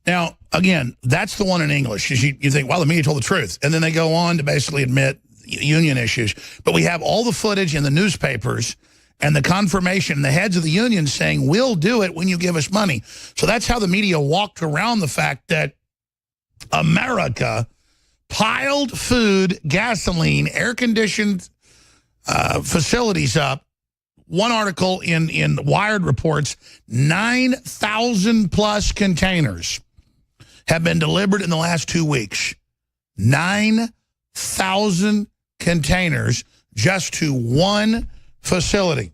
Now, again, that's the one in English. You think, well, the media told the truth. And then they go on to basically admit union issues. But we have all the footage in the newspapers and the confirmation, the heads of the union saying, we'll do it when you give us money. So that's how the media walked around the fact that America piled food, gasoline, air-conditioned facilities up. One article in Wired reports 9,000 plus containers have been delivered in the last 2 weeks. 9,000 containers just to one facility.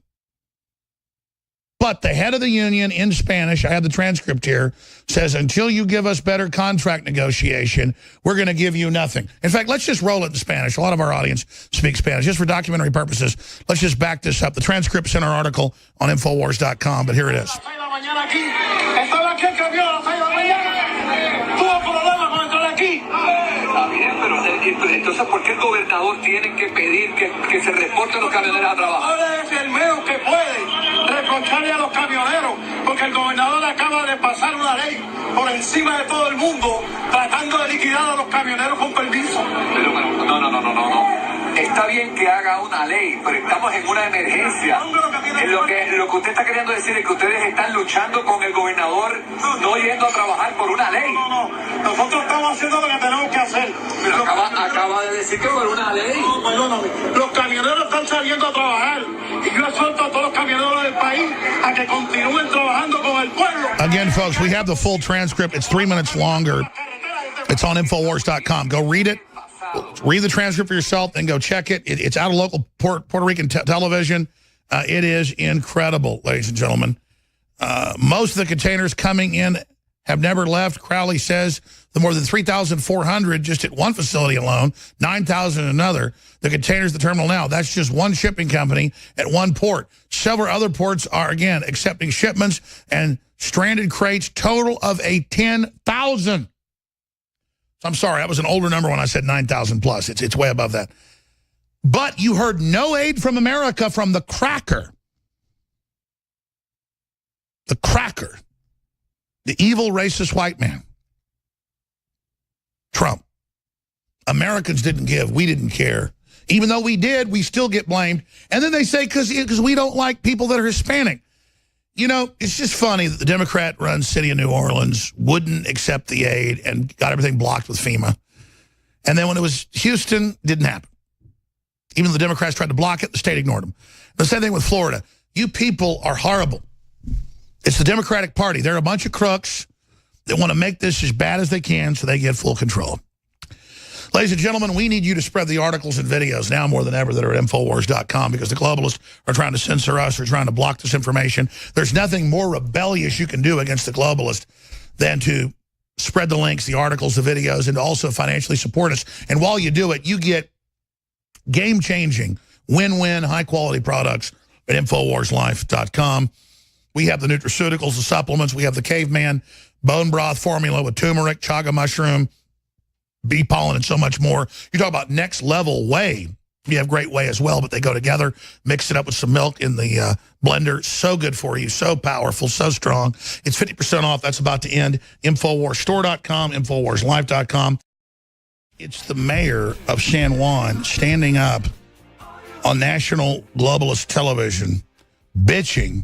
But the head of the union in Spanish, I have the transcript here, says until you give us better contract negotiation, we're going to give you nothing. In fact, let's just roll it in Spanish. A lot of our audience speaks Spanish. Just for documentary purposes, let's just back this up. The transcript's in our article on Infowars.com, but here it is. Entonces, ¿por qué el gobernador tiene que pedir que se reporten los camioneros a trabajar? Ahora es el menos que puede reprocharle a los camioneros, porque el gobernador acaba de pasar una ley por encima de todo el mundo, tratando de liquidar a los camioneros con permiso. Pero no. Está bien que haga una ley, pero estamos en una emergencia. Lo que usted está queriendo decir es que ustedes están luchando con el gobernador, no yendo a trabajar por una ley. No. Nosotros estamos haciendo lo que tenemos que hacer. Pero acaba de decir que por una ley. No. Los camioneros están saliendo a trabajar. Y yo exhorto a todos los camioneros del país a que continúen trabajando con el pueblo. Again, folks, we have the full transcript. It's 3 minutes longer. It's on Infowars.com. Go read it. Read the transcript for yourself, then go check it. It's out of local Puerto Rican television. It is incredible, ladies and gentlemen. Most of the containers coming in have never left. Crowley says the more than 3,400 just at one facility alone, 9,000 in another. The containers at the terminal now, that's just one shipping company at one port. Several other ports are, again, accepting shipments and stranded crates, total of 10,000. I'm sorry, that was an older number when I said 9,000 plus. It's way above that. But you heard no aid from America from the cracker. The cracker. The evil, racist white man. Trump. Americans didn't give. We didn't care. Even though we did, we still get blamed. And then they say because we don't like people that are Hispanic. You know, it's just funny that the Democrat-run city of New Orleans wouldn't accept the aid and got everything blocked with FEMA. And then when it was Houston, didn't happen. Even though the Democrats tried to block it, the state ignored them. The same thing with Florida. You people are horrible. It's the Democratic Party. They're a bunch of crooks that want to make this as bad as they can so they get full control. Ladies and gentlemen, we need you to spread the articles and videos now more than ever that are at Infowars.com because the globalists are trying to censor us or trying to block this information. There's nothing more rebellious you can do against the globalist than to spread the links, the articles, the videos, and to also financially support us. And while you do it, you get game-changing, win-win, high-quality products at InfoWarsLife.com. We have the nutraceuticals, the supplements. We have the caveman bone broth formula with turmeric, chaga mushroom, bee pollen, and so much more. You talk about next level whey. You have Great Whey as well, but they go together. Mix it up with some milk in the blender. So good for you, so powerful, so strong. It's 50% off. That's about to end. InfoWarsStore.com, InfoWarsLife.com. It's the mayor of San Juan standing up on national globalist television, bitching,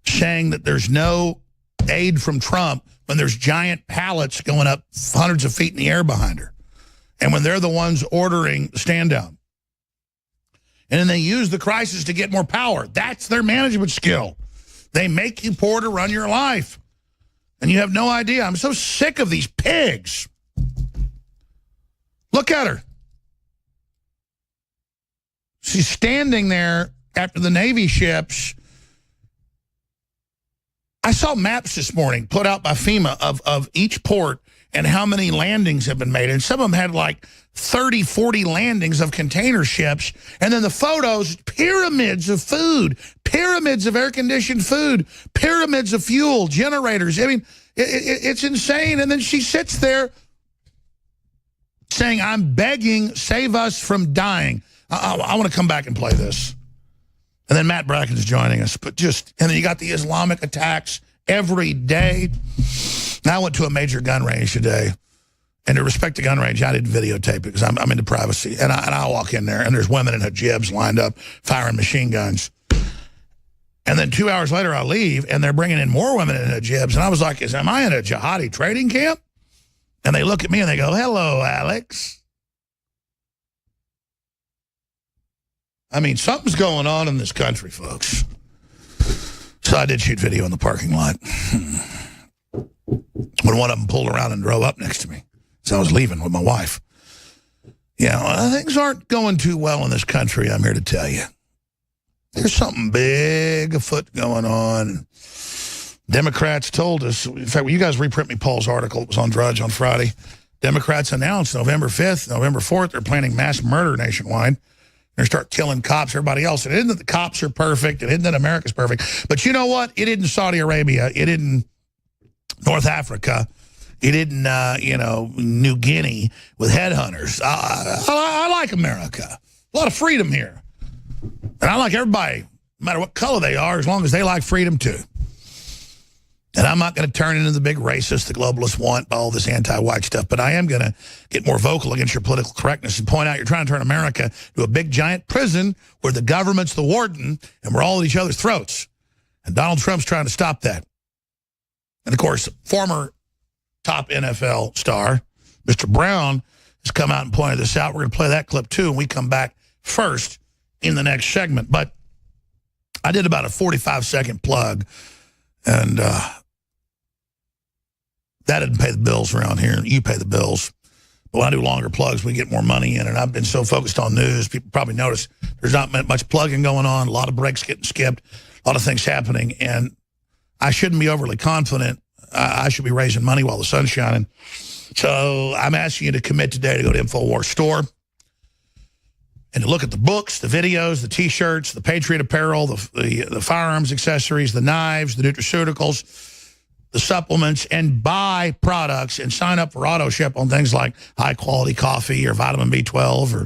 saying that there's no aid from Trump when there's giant pallets going up hundreds of feet in the air behind her. And when they're the ones ordering the stand down. And then they use the crisis to get more power. That's their management skill. They make you poor to run your life. And you have no idea. I'm so sick of these pigs. Look at her. She's standing there after the Navy ships. I saw maps this morning put out by FEMA of each port and how many landings have been made. And some of them had like 30, 40 landings of container ships. And then the photos, pyramids of food, pyramids of air-conditioned food, pyramids of fuel, generators. I mean, it's insane. And then she sits there saying, I'm begging, save us from dying. I want to come back and play this. And then Matt Bracken is joining us. But and then you got the Islamic attacks every day. Now I went to a major gun range today. And to respect the gun range, I didn't videotape it because I'm into privacy. And I walk in there, and there's women in hijabs lined up firing machine guns. And then 2 hours later, I leave, and they're bringing in more women in hijabs. And I was like, am I in a jihadi trading camp? And they look at me, and they go, hello, Alex. I mean, something's going on in this country, folks. So I did shoot video in the parking lot. When one of them pulled around and drove up next to me. So I was leaving with my wife. Yeah, things aren't going too well in this country, I'm here to tell you. There's something big afoot going on. Democrats told us, in fact, will you guys reprint me Paul's article? It was on Drudge on Friday. Democrats announced November 5th, November 4th, they're planning mass murder nationwide. They're going to start killing cops, everybody else. It isn't that the cops are perfect. It isn't that America's perfect. But you know what? It isn't Saudi Arabia. It isn't North Africa. It isn't, New Guinea with headhunters. I like America. A lot of freedom here. And I like everybody, no matter what color they are, as long as they like freedom too. And I'm not going to turn into the big racist the globalists want by all this anti-white stuff, but I am going to get more vocal against your political correctness and point out you're trying to turn America to a big, giant prison where the government's the warden and we're all at each other's throats. And Donald Trump's trying to stop that. And, of course, former top NFL star, Mr. Brown, has come out and pointed this out. We're going to play that clip, too, and we come back first in the next segment. But I did about a 45-second plug, and that didn't pay the bills around here. You pay the bills. But when I do longer plugs, we get more money in, and I've been so focused on news, people probably notice there's not much plugging going on, a lot of breaks getting skipped, a lot of things happening, and I shouldn't be overly confident. I should be raising money while the sun's shining. So I'm asking you to commit today to go to InfoWars Store and to look at the books, the videos, the T-shirts, the Patriot apparel, the firearms accessories, the knives, the nutraceuticals, the supplements, and buy products and sign up for auto ship on things like high-quality coffee or vitamin B12 or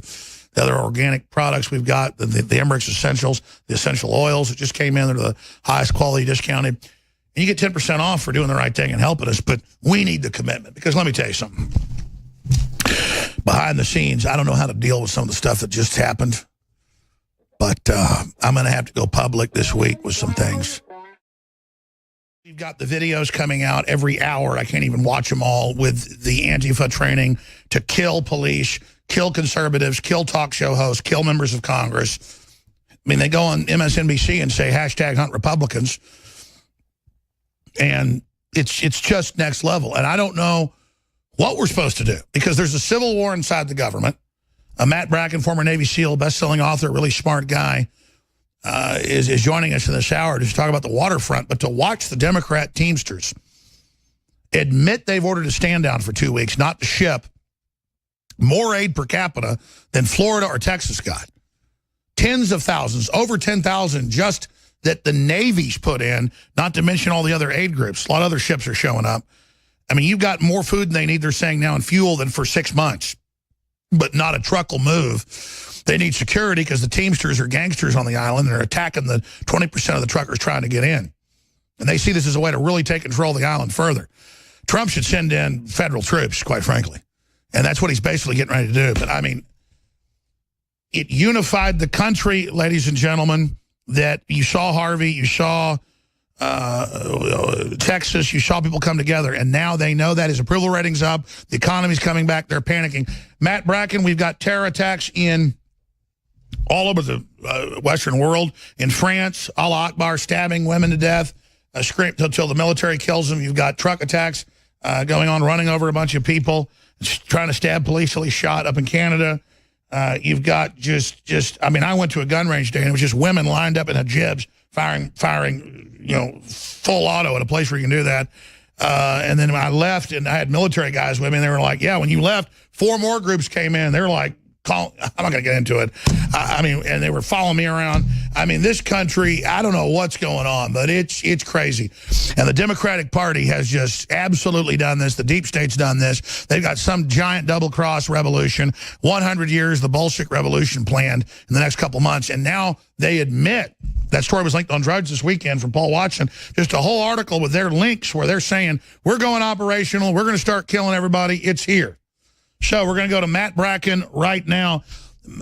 the other organic products we've got, the Emmerich Essentials, the essential oils that just came in. They're the highest quality discounted. And you get 10% off for doing the right thing and helping us, but we need the commitment. Because let me tell you something. Behind the scenes, I don't know how to deal with some of the stuff that just happened. But I'm going to have to go public this week with some things. We've got the videos coming out every hour. I can't even watch them all with the Antifa training to kill police, kill conservatives, kill talk show hosts, kill members of Congress. I mean, they go on MSNBC and say, #hunt Republicans. And it's just next level. And I don't know what we're supposed to do because there's a civil war inside the government. Matt Bracken, former Navy SEAL, best-selling author, really smart guy, is joining us in this hour to talk about the waterfront, but to watch the Democrat Teamsters admit they've ordered a stand down for 2 weeks, not to ship more aid per capita than Florida or Texas got. Tens of thousands, over 10,000 just that the Navy's put in, not to mention all the other aid groups. A lot of other ships are showing up. I mean, you've got more food than they need, they're saying now, in fuel than for 6 months. but not a truck will move. They need security because the Teamsters are gangsters on the island. And they're attacking the 20% of the truckers trying to get in. And they see this as a way to really take control of the island further. Trump should send in federal troops, quite frankly. And that's what he's basically getting ready to do. But, I mean, it unified the country, ladies and gentlemen, that you saw Harvey, you saw Texas, you saw people come together. And now they know that his approval rating's up. The economy's coming back. They're panicking. Matt Bracken, we've got terror attacks in all over the Western world. In France, Allah Akbar, stabbing women to death, until the military kills them. You've got truck attacks going on, running over a bunch of people, trying to stab police till he's shot up in Canada. You've got just I mean, I went to a gun range today, and it was just women lined up in hijabs, firing, you know, full auto at a place where you can do that. And then when I left, and I had military guys with me, and they were like, yeah, when you left, 4 more groups came in. They were like, I'm not going to get into it. I mean, and they were following me around. I mean, this country, I don't know what's going on, but it's crazy. And the Democratic Party has just absolutely done this. The deep state's done this. They've got some giant double-cross revolution, 100 years, the Bolshevik Revolution planned in the next couple months. And now they admit, that story was linked on Drudge this weekend from Paul Watson, just a whole article with their links where they're saying, we're going operational, we're going to start killing everybody, it's here. So we're going to go to Matt Bracken right now.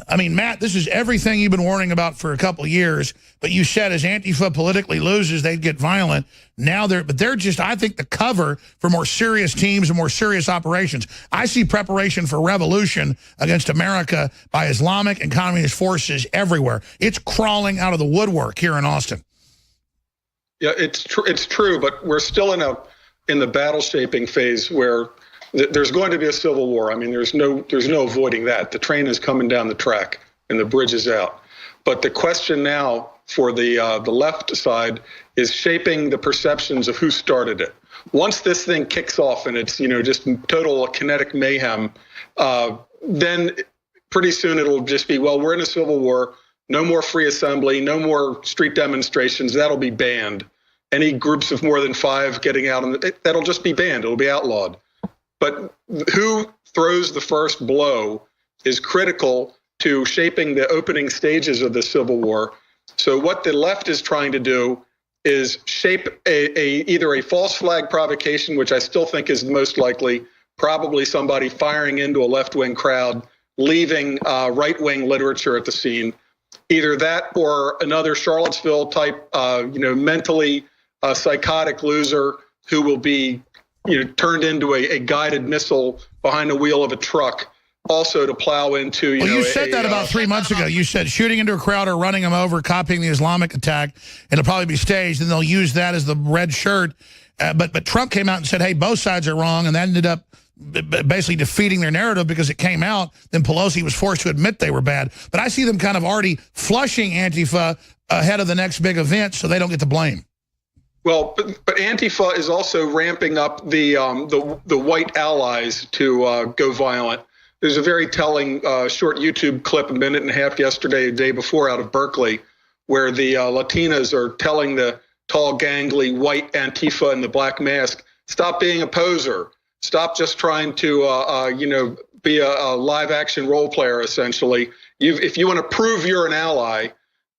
I mean, Matt, this is everything you've been warning about for a couple of years, but you said as Antifa politically loses, they'd get violent. Now they're just, I think, the cover for more serious teams and more serious operations. I see preparation for revolution against America by Islamic and communist forces everywhere. It's crawling out of the woodwork here in Austin. Yeah, it's true, but we're still in the battle shaping phase where there's going to be a civil war. I mean, there's no avoiding that. The train is coming down the track and the bridge is out. But the question now for the left side is shaping the perceptions of who started it. Once this thing kicks off and it's, you know, just total kinetic mayhem, then pretty soon it'll just be, well, we're in a civil war. No more free assembly, no more street demonstrations. That'll be banned. Any groups of more than 5 getting out, that'll just be banned. It'll be outlawed. But who throws the first blow is critical to shaping the opening stages of the Civil War. So what the left is trying to do is shape either a false flag provocation, which I still think is the most likely, probably somebody firing into a left-wing crowd, leaving right-wing literature at the scene. Either that or another Charlottesville type, mentally psychotic loser who will be turned into a guided missile behind the wheel of a truck, also to plow into, Well, you said that about 3 months ago. You said shooting into a crowd or running them over, copying the Islamic attack, it'll probably be staged, and they'll use that as the red shirt. But Trump came out and said, hey, both sides are wrong, and that ended up basically defeating their narrative because it came out. Then Pelosi was forced to admit they were bad. But I see them kind of already flushing Antifa ahead of the next big event so they don't get the blame. Well, but Antifa is also ramping up the white allies to go violent. There's a very telling short YouTube clip, a minute and a half yesterday, the day before, out of Berkeley, where the Latinas are telling the tall, gangly white Antifa in the black mask, stop being a poser. Stop just trying to, be a live action role player, essentially. If you want to prove you're an ally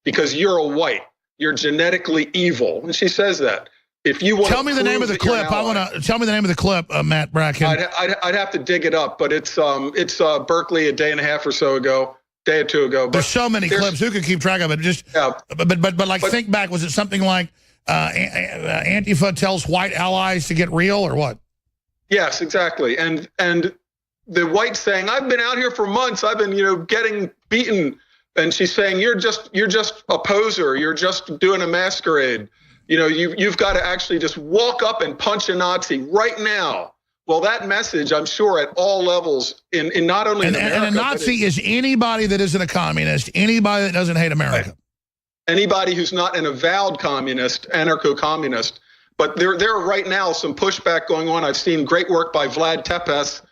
because you're a white, you're genetically evil. And she says that. If you want tell me the name of the clip. I want to tell me the name of the clip, Matt Bracken. I'd have to dig it up, but it's Berkeley a day and a half or so ago, day or two ago. But there's so many clips. Who could keep track of it? Just but think back. Was it something like Antifa tells white allies to get real, or what? Yes, exactly. And the white saying, I've been out here for months. I've been getting beaten. And she's saying, you're just a poser. You're just doing a masquerade. You've got to actually just walk up and punch a Nazi right now. Well, that message, I'm sure, at all levels, in not only in America, and a Nazi is anybody that isn't a communist, anybody that doesn't hate America. Right. Anybody who's not an avowed communist, anarcho-communist. But there are right now some pushback going on. I've seen great work by Vlad Tepes,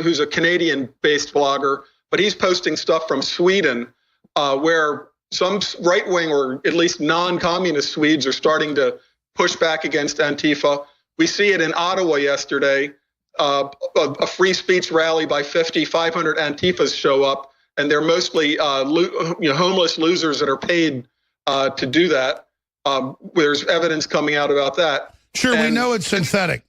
who's a Canadian-based blogger. But he's posting stuff from Sweden where some right-wing or at least non-communist Swedes are starting to push back against Antifa. We see it in Ottawa yesterday. a free speech rally by 500 Antifas show up, and they're mostly homeless losers that are paid to do that. There's evidence coming out about that. Sure, we know it's synthetic.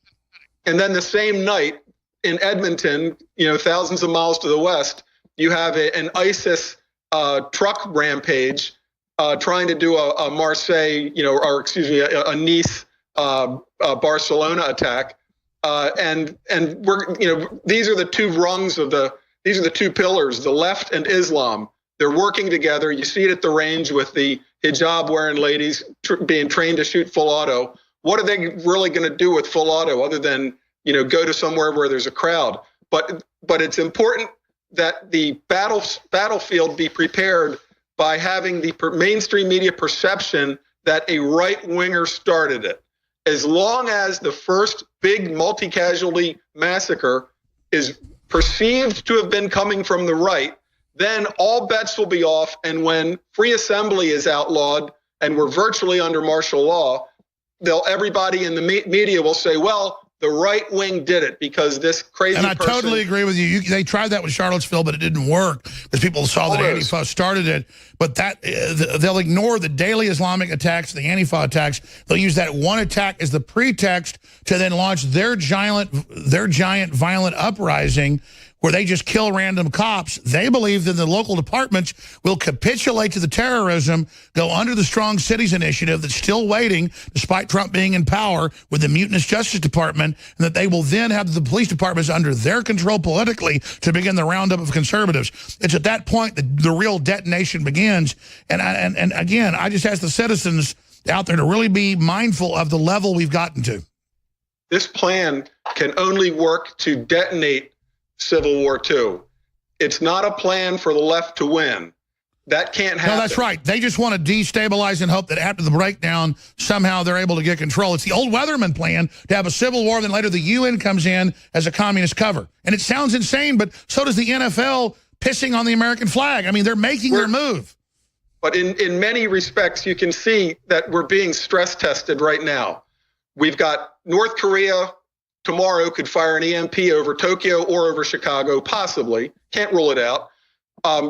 And then the same night in Edmonton, thousands of miles to the west, you have an ISIS truck rampage trying to do a Marseille, a Nice, Barcelona attack. And we're, these are the two rungs these are the two pillars, the left and Islam. They're working together. You see it at the range with the hijab wearing ladies being trained to shoot full auto. What are they really going to do with full auto other than, go to somewhere where there's a crowd? But it's important that the battlefield be prepared by having the mainstream media perception that a right-winger started it. As long as the first big multi-casualty massacre is perceived to have been coming from the right, then all bets will be off. And when free assembly is outlawed and we're virtually under martial law, everybody in the media will say, well, the right wing did it because this crazy person. And I totally agree with you. They tried that with Charlottesville, but it didn't work because people saw that Antifa started it. But they'll ignore the daily Islamic attacks, the Antifa attacks. They'll use that one attack as the pretext to then launch their giant violent uprising where they just kill random cops. They believe that the local departments will capitulate to the terrorism, go under the Strong Cities Initiative that's still waiting, despite Trump being in power, with the mutinous Justice Department, and that they will then have the police departments under their control politically to begin the roundup of conservatives. It's at that point that the real detonation begins. And again, I just ask the citizens out there to really be mindful of the level we've gotten to. This plan can only work to detonate Civil War II. It's not a plan for the left to win. That can't happen. No, that's right. They just want to destabilize and hope that after the breakdown, somehow they're able to get control. It's the old Weatherman plan to have a civil war, then later the UN comes in as a communist cover. And it sounds insane, but so does the NFL pissing on the American flag. I mean, they're making their move. But in many respects, you can see that we're being stress tested right now. We've got North Korea tomorrow could fire an EMP over Tokyo or over Chicago, possibly. Can't rule it out.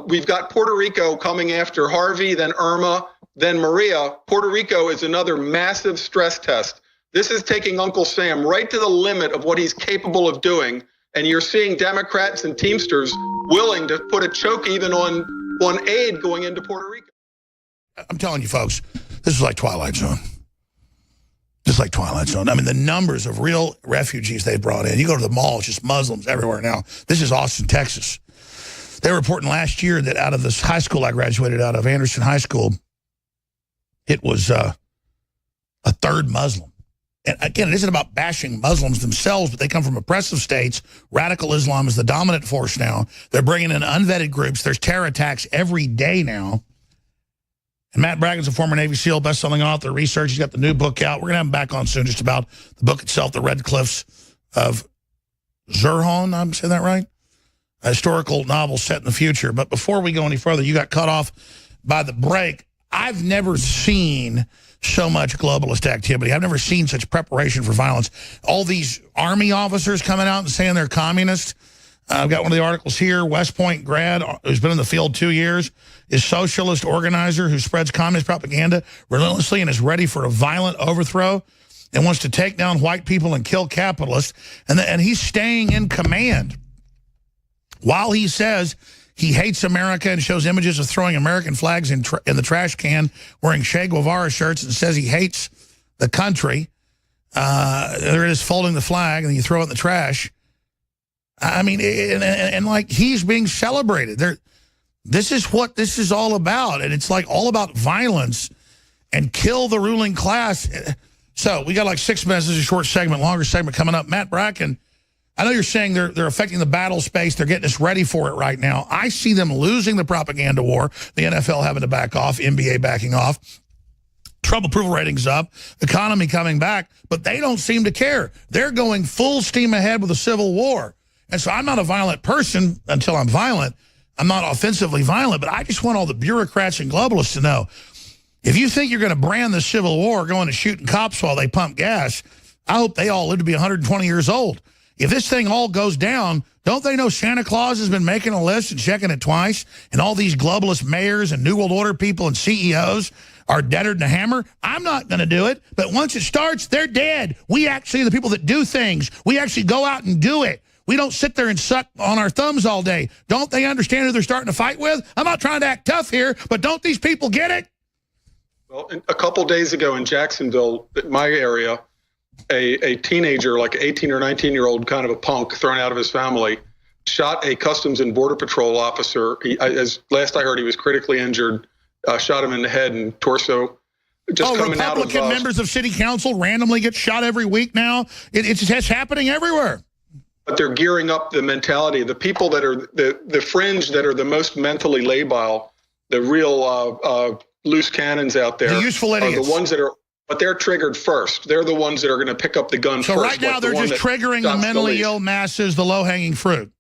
We've got Puerto Rico coming after Harvey, then Irma, then Maria. Puerto Rico is another massive stress test. This is taking Uncle Sam right to the limit of what he's capable of doing. And you're seeing Democrats and Teamsters willing to put a choke even on aid going into Puerto Rico. I'm telling you, folks, this is like Twilight Zone. Just like Twilight Zone. I mean, the numbers of real refugees they brought in. You go to the mall, it's just Muslims everywhere now. This is Austin, Texas. They were reporting last year that out of this high school I graduated out of, Anderson High School, it was a third Muslim. And again, it isn't about bashing Muslims themselves, but they come from oppressive states. Radical Islam is the dominant force now. They're bringing in unvetted groups. There's terror attacks every day now. And Matt Braggin's a former Navy SEAL, best-selling author, research. He's got the new book out. We're going to have him back on soon just about the book itself, The Red Cliffs of Zirhon. I'm saying that right? A historical novel set in the future. But before we go any further, you got cut off by the break. I've never seen so much globalist activity. I've never seen such preparation for violence. All these Army officers coming out and saying they're communists. I've got one of the articles here. West Point grad who's been in the field 2 years is socialist organizer who spreads communist propaganda relentlessly and is ready for a violent overthrow and wants to take down white people and kill capitalists. And he's staying in command while he says he hates America and shows images of throwing American flags in the trash can, wearing Che Guevara shirts, and says he hates the country. There it is, folding the flag, and then you throw it in the trash. I mean, and like he's being celebrated. This is what this is all about. And it's like all about violence and kill the ruling class. So we got like 6 minutes. This is a short segment, longer segment coming up. Matt Bragin, I know you're saying they're affecting the battle space. They're getting us ready for it right now. I see them losing the propaganda war, the NFL having to back off, NBA backing off, Trump approval ratings up, economy coming back, but they don't seem to care. They're going full steam ahead with a civil war. And so I'm not a violent person until I'm violent. I'm not offensively violent, but I just want all the bureaucrats and globalists to know, if you think you're going to brand the Civil War going to shooting cops while they pump gas, I hope they all live to be 120 years old. if this thing all goes down, don't they know Santa Claus has been making a list and checking it twice? And all these globalist mayors and New World Order people and CEOs are deader than a hammer? I'm not going to do it. But once it starts, they're dead. We actually are the people that do things. We actually go out and do it. We don't sit there and suck on our thumbs all day. Don't they understand who they're starting to fight with? I'm not trying to act tough here, but don't these people get it? Well, a couple days ago in Jacksonville, my area, a teenager, like an 18 or 19-year-old kind of a punk thrown out of his family, shot a Customs and Border Patrol officer. As last I heard, he was critically injured, shot him in the head and torso. Just coming Republican out of, members of city council randomly get shot every week now. It's happening everywhere. But they're gearing up the mentality. The people that are the fringe that are the most mentally labile, the real loose cannons out there, the useful idiots, are the ones that are. But they're triggered first. They're the ones that are going to pick up the gun so first. So right now they're just triggering the mentally ill masses, the low-hanging fruit.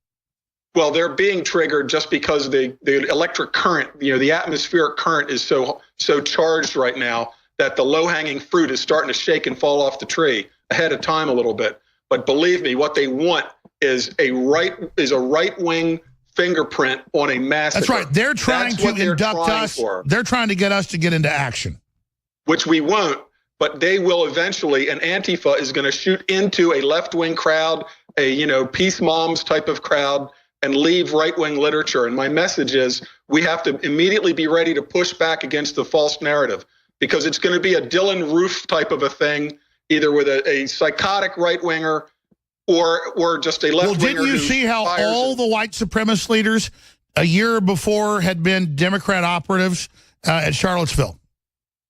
Well, they're being triggered just because the electric current, the atmospheric current is so charged right now that the low-hanging fruit is starting to shake and fall off the tree ahead of time a little bit. But believe me, what they want is a right-wing fingerprint on a massacre. That's right. They're trying to induct us. They're trying to get us to get into action. Which we won't, but they will eventually. And Antifa is going to shoot into a left-wing crowd, a peace moms type of crowd, and leave right-wing literature. And my message is we have to immediately be ready to push back against the false narrative, because it's going to be a Dylan Roof type of a thing, either with a psychotic right-winger or just a left-winger. Well, didn't you see how all the white supremacist leaders a year before had been Democrat operatives at Charlottesville?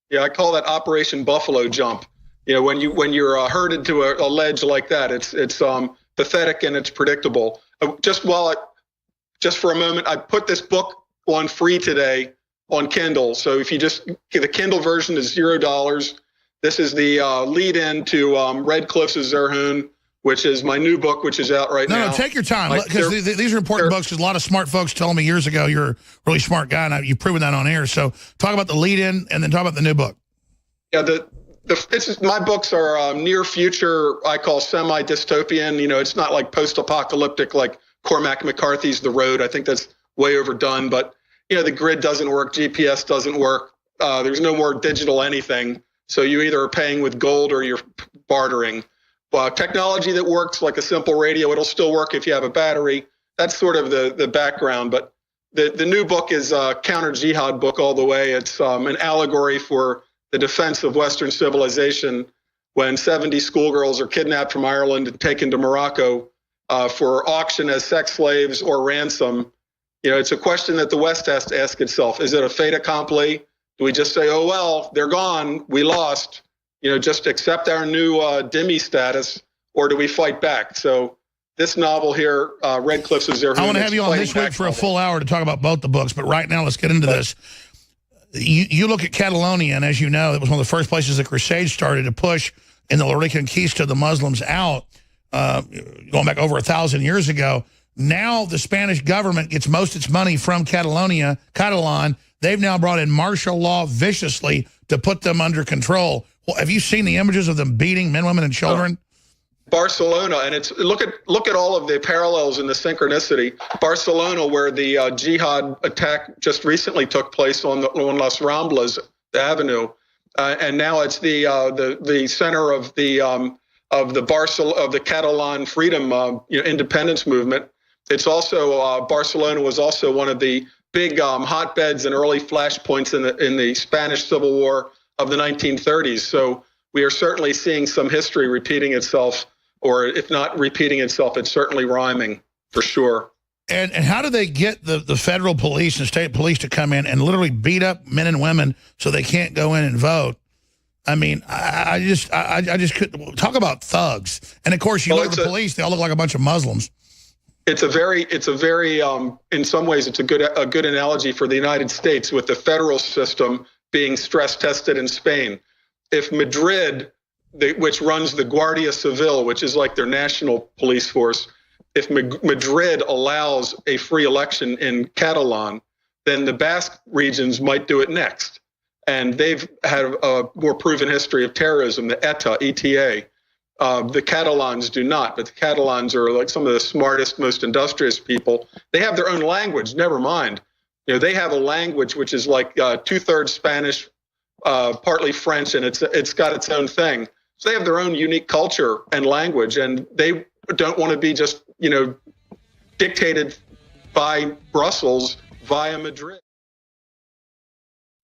Yeah, I call that Operation Buffalo Jump. When you're herded to a ledge like that, it's pathetic and it's predictable. Just for a moment, I put this book on free today on Kindle. So if you the Kindle version is $0. This is the lead-in to Red Cliffs of Zerhoon, which is my new book, which is out right now. No, take your time, because these are important books, because a lot of smart folks told me years ago you're a really smart guy, and you've proven that on air. So talk about the lead-in, and then talk about the new book. Yeah, my books are near future, I call semi-dystopian. It's not like post-apocalyptic like Cormac McCarthy's The Road. I think that's way overdone, but the grid doesn't work, GPS doesn't work. There's no more digital anything. So you either are paying with gold or you're bartering. Technology that works, like a simple radio, it'll still work if you have a battery. That's sort of the background. But the new book is a counter-jihad book all the way. It's an allegory for the defense of Western civilization when 70 schoolgirls are kidnapped from Ireland and taken to Morocco for auction as sex slaves or ransom. It's a question that the West has to ask itself. Is it a fait accompli? Do we just say, oh, well, they're gone, we lost, just accept our new dhimmi status, or do we fight back? So this novel here, Red Cliffs of Zerhoon. I want to have you on this week for a full hour to talk about both the books, but right now let's get into this. You look at Catalonia, and as you know, it was one of the first places the Crusades started to push in the Reconquista the Muslims out, going back over 1,000 years ago. Now the Spanish government gets most of its money from Catalan. They've now brought in martial law viciously to put them under control. Well, have you seen the images of them beating men, women, and children? Barcelona, and it's look at all of the parallels and the synchronicity. Barcelona, where the jihad attack just recently took place on Las Ramblas, the avenue, and now it's the center of the Catalan freedom independence movement. It's also Barcelona was also one of the big hotbeds and early flashpoints in the Spanish Civil War of the 1930s. So we are certainly seeing some history repeating itself, or if not repeating itself, it's certainly rhyming for sure. And how do they get the federal police and state police to come in and literally beat up men and women so they can't go in and vote? I mean, I just couldn't talk about thugs. And of course, you look at the police; they all look like a bunch of Muslims. It's a very, in some ways, it's a good analogy for the United States with the federal system being stress tested in Spain. If Madrid, which runs the Guardia Civil, which is like their national police force, if Madrid allows a free election in Catalan, then the Basque regions might do it next. And they've had a more proven history of terrorism, the ETA. The Catalans do not, but the Catalans are like some of the smartest, most industrious people. They have their own language, never mind. They have a language which is like 2/3 Spanish, partly French, and it's got its own thing. So they have their own unique culture and language, and they don't want to be just, dictated by Brussels via Madrid.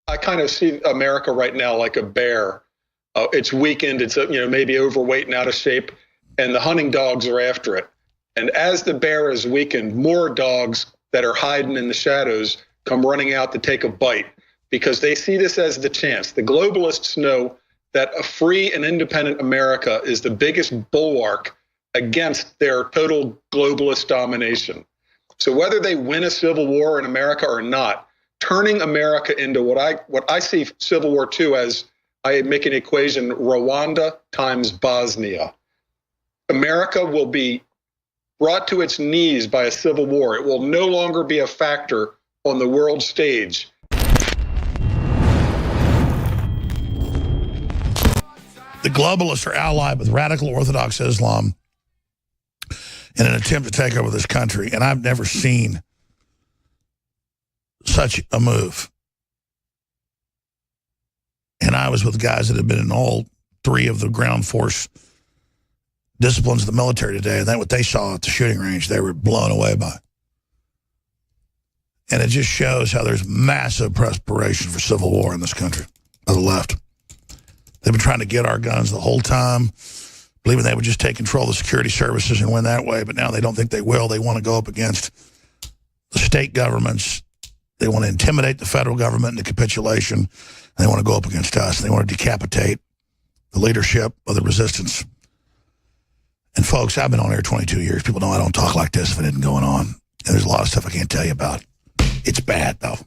I kind of see America right now like a bear. It's weakened, it's maybe overweight and out of shape, and the hunting dogs are after it. And as the bear is weakened, more dogs that are hiding in the shadows come running out to take a bite because they see this as the chance. The globalists know that a free and independent America is the biggest bulwark against their total globalist domination. So whether they win a civil war in America or not, turning America into what I see Civil War II as, I make an equation, Rwanda times Bosnia. America will be brought to its knees by a civil war. It will no longer be a factor on the world stage. The globalists are allied with radical Orthodox Islam in an attempt to take over this country, and I've never seen such a move. And I was with guys that have been in all three of the ground force disciplines of the military today, and that's what they saw at the shooting range. They were blown away by. And it just shows how there's massive preparation for civil war in this country by the left. They've been trying to get our guns the whole time, believing they would just take control of the security services and win that way, but now they don't think they will. They want to go up against the state governments. They want to intimidate the federal government into capitulation, and they want to go up against us. They want to decapitate the leadership of the resistance. And folks, I've been on air 22 years. People know I don't talk like this if it isn't going on. And there's a lot of stuff I can't tell you about. It's bad, though.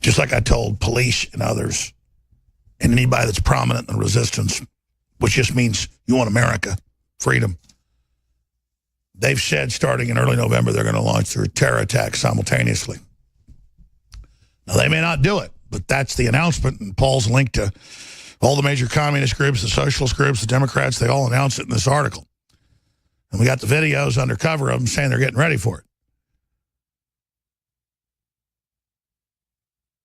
Just like I told police and others, and anybody that's prominent in the resistance, which just means you want America, freedom. They've said starting in early November they're going to launch their terror attacks simultaneously. Now, they may not do it, but that's the announcement, and Paul's linked to all the major communist groups, the socialist groups, the Democrats. They all announced it in this article. And we got the videos under cover of them saying they're getting ready for it.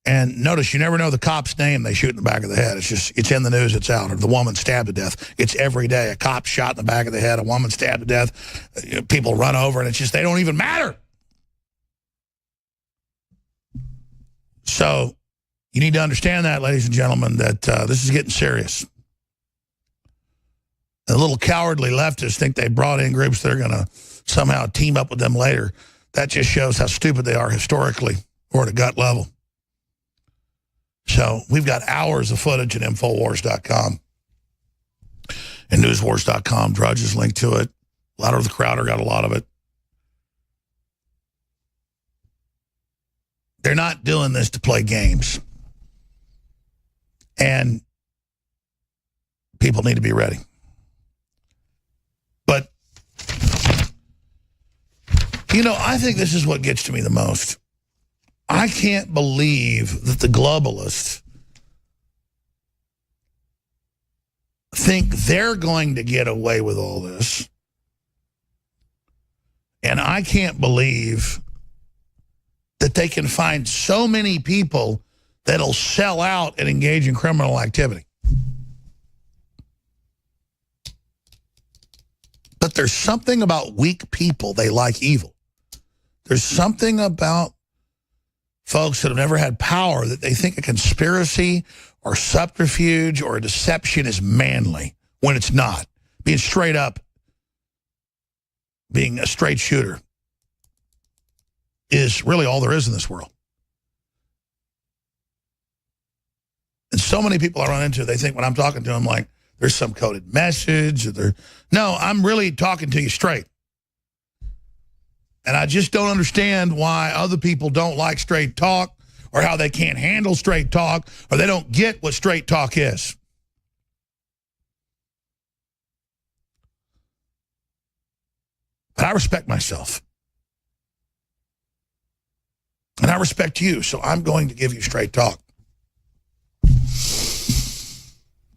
And notice, you never know the cop's name they shoot in the back of the head. It's just, it's in the news, it's out. Or the woman stabbed to death. It's every day. A cop shot in the back of the head, a woman stabbed to death. People run over, and it's just, they don't even matter. So you need to understand that, ladies and gentlemen, that this is getting serious. The little cowardly leftists think they brought in groups that are going to somehow team up with them later. That just shows how stupid they are historically or at a gut level. So we've got hours of footage at Infowars.com and Newswars.com. Drudge is linked to it. Louder the Crowder got a lot of it. They're not doing this to play games. And people need to be ready. But, I think this is what gets to me the most. I can't believe that the globalists think they're going to get away with all this. And I can't believe that they can find so many people that'll sell out and engage in criminal activity. But there's something about weak people, they like evil. There's something about folks that have never had power that they think a conspiracy or subterfuge or a deception is manly when it's not. Being straight up, being a straight shooter is really all there is in this world. And so many people I run into, they think when I'm talking to them like there's some coded message. No, I'm really talking to you straight. And I just don't understand why other people don't like straight talk or how they can't handle straight talk or they don't get what straight talk is. But I respect myself. And I respect you, so I'm going to give you straight talk.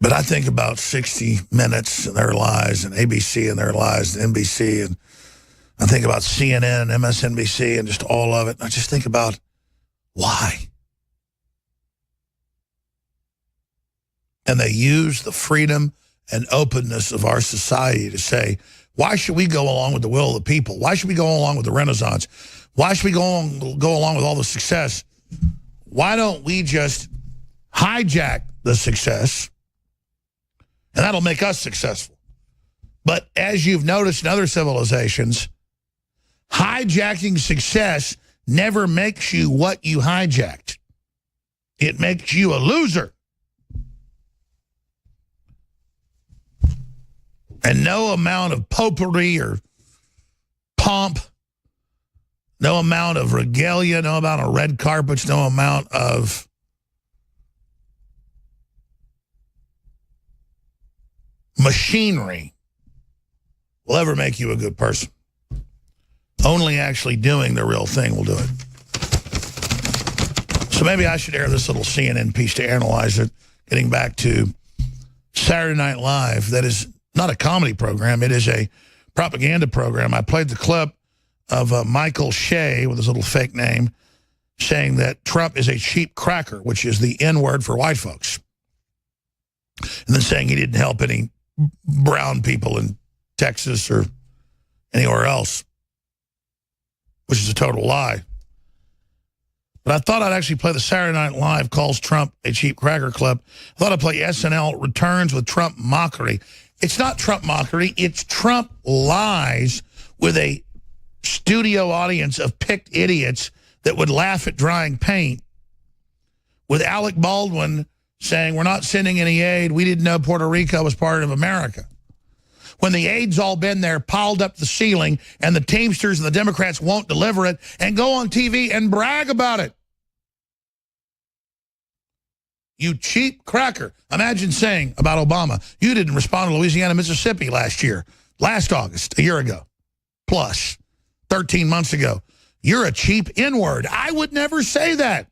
But I think about 60 Minutes and their lies, and ABC and their lies, and NBC, and I think about CNN and MSNBC and just all of it. And I just think about why. And they use the freedom and openness of our society to say, why should we go along with the will of the people? Why should we go along with the Renaissance? Why should we go along with all the success? Why don't we just hijack the success, and that'll make us successful? But as you've noticed in other civilizations, hijacking success never makes you what you hijacked. It makes you a loser. And no amount of potpourri or pomp, no amount of regalia, no amount of red carpets, no amount of machinery will ever make you a good person. Only actually doing the real thing will do it. So maybe I should air this little CNN piece to analyze it, getting back to Saturday Night Live. That is not a comedy program. It is a propaganda program. I played the clip of Michael Shea with his little fake name saying that Trump is a cheap cracker, which is the N-word for white folks. And then saying he didn't help any brown people in Texas or anywhere else, which is a total lie. But I thought I'd actually play the Saturday Night Live calls Trump a cheap cracker clip. I thought I'd play SNL returns with Trump mockery. It's not Trump mockery. It's Trump lies with a studio audience of picked idiots that would laugh at drying paint, with Alec Baldwin saying, we're not sending any aid. We didn't know Puerto Rico was part of America. When the aid's all been there, piled up the ceiling, and the Teamsters and the Democrats won't deliver it, and go on TV and brag about it. You cheap cracker. Imagine saying about Obama, you didn't respond to Louisiana, Mississippi last August, a year ago, plus 13 months ago. You're a cheap N-word. I would never say that.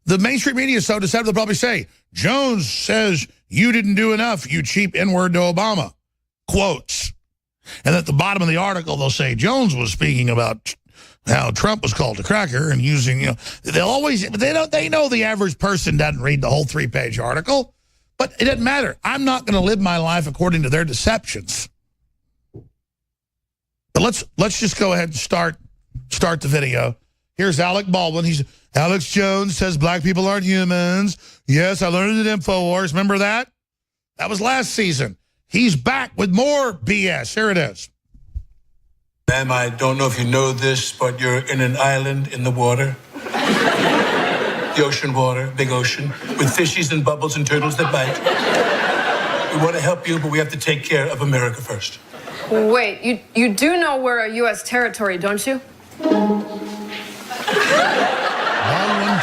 The mainstream media is so deceptive, they'll probably say, Jones says you didn't do enough, you cheap N-word to Obama. Quotes. And at the bottom of the article, they'll say, Jones was speaking about how Trump was called a cracker and using, they'll always, they know the average person doesn't read the whole 3-page article, but it doesn't matter. I'm not going to live my life according to their deceptions. But let's just go ahead and start the video. Here's Alec Baldwin. Alex Jones says black people aren't humans. Yes, I learned it at InfoWars. Remember that? That was last season. He's back with more BS. Here it is. Ma'am, I don't know if you know this, but you're in an island in the water. The ocean water, big ocean, with fishies and bubbles and turtles that bite. We want to help you, but we have to take care of America first. Wait, you do know we're a U.S. territory, don't you? Baldwin,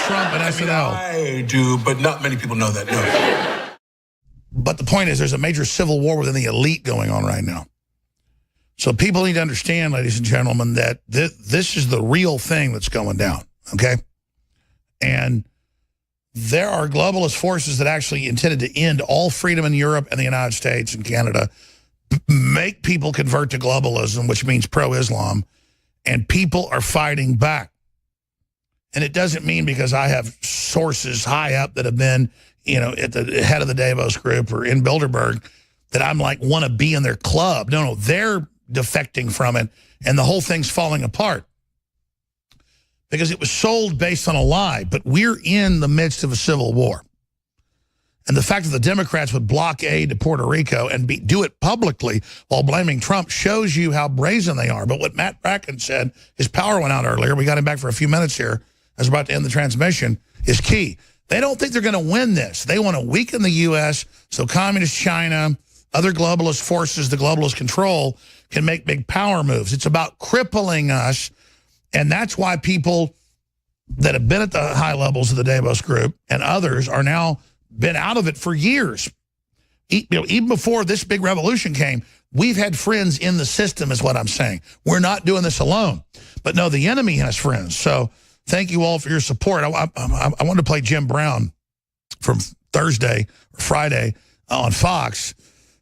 Trump, and SNL. I do, but not many people know that, no. But the point is, there's a major civil war within the elite going on right now. So people need to understand, ladies and gentlemen, that this is the real thing that's going down, okay? And there are globalist forces that actually intended to end all freedom in Europe and the United States and Canada, make people convert to globalism, which means pro-Islam, and people are fighting back. And it doesn't mean because I have sources high up that have been, at the head of the Davos group or in Bilderberg, that I'm like, want to be in their club. No, they're defecting from it, and the whole thing's falling apart. Because it was sold based on a lie, but we're in the midst of a civil war. And the fact that the Democrats would block aid to Puerto Rico and do it publicly while blaming Trump shows you how brazen they are. But what Matt Bracken said, his power went out earlier, we got him back for a few minutes here, as we're about to end the transmission, is key. They don't think they're going to win this. They want to weaken the U.S. so communist China, other globalist forces, the globalist control, can make big power moves. It's about crippling us, and that's why people that have been at the high levels of the Davos group and others are now been out of it for years. Even before this big revolution came, we've had friends in the system is what I'm saying. We're not doing this alone. But no, the enemy has friends. So thank you all for your support. I wanted to play Jim Brown from Thursday or Friday on Fox,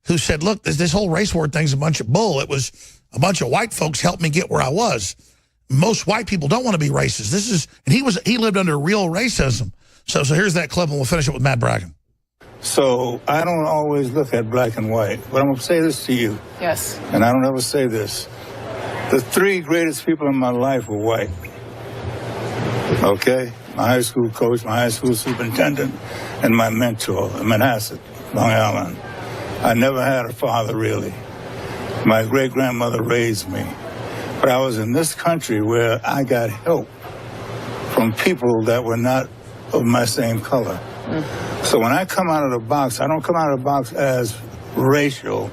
who said, look, this whole race war thing's a bunch of bull. It was a bunch of white folks helped me get where I was. Most white people don't want to be racist. And he lived under real racism. So here's that clip, and we'll finish it with Matt Bracken. So I don't always look at black and white, but I'm going to say this to you. Yes. And I don't ever say this. The three greatest people in my life were white. Okay? My high school coach, my high school superintendent, and my mentor in Manhasset, Long Island. I never had a father, really. My great-grandmother raised me. But I was in this country where I got help from people that were not of my same color. So when I come out of the box, I don't come out of the box as racial.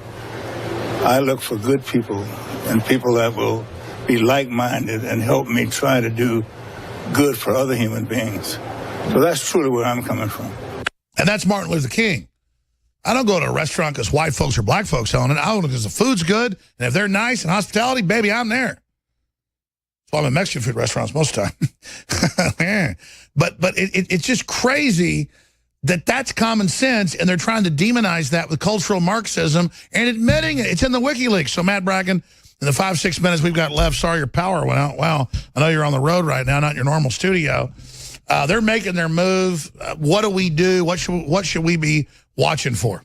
I look for good people and people that will be like-minded and help me try to do good for other human beings. So that's truly where I'm coming from. And that's Martin Luther King. I don't go to a restaurant because white folks or black folks own it. I go because the food's good, and if they're nice and hospitality, baby, I'm there. So I'm in Mexican food restaurants most of the time. But it's just crazy that that's common sense, and they're trying to demonize that with cultural Marxism and admitting it. It's in the WikiLeaks. So Matt Bracken, in the 5-6 minutes we've got left, sorry your power went out. Wow, I know you're on the road right now, not in your normal studio. They're making their move. What do we do? What should we be watching for?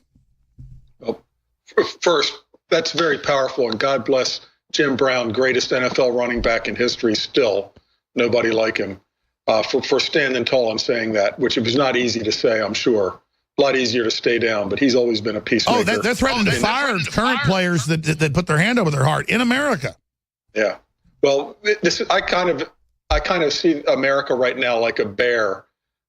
Well, first, that's very powerful, and God bless Jim Brown, greatest NFL running back in history still. Nobody like him. For standing tall and saying that, which it was not easy to say, I'm sure. A lot easier to stay down, but he's always been a peacemaker. Oh, they're threatening to fire current players that put their hand over their heart in America. Yeah. Well, I kind of see America right now like a bear.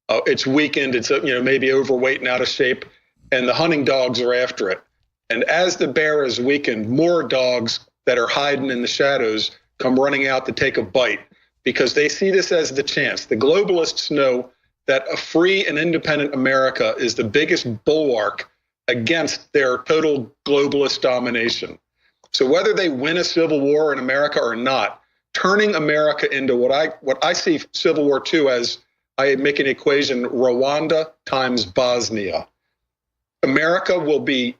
It's weakened. It's maybe overweight and out of shape, and the hunting dogs are after it. And as the bear is weakened, more dogs that are hiding in the shadows come running out to take a bite, because they see this as the chance. The globalists know that a free and independent America is the biggest bulwark against their total globalist domination. So whether they win a civil war in America or not, turning America into what I see Civil War II as, I make an equation, Rwanda times Bosnia. America will be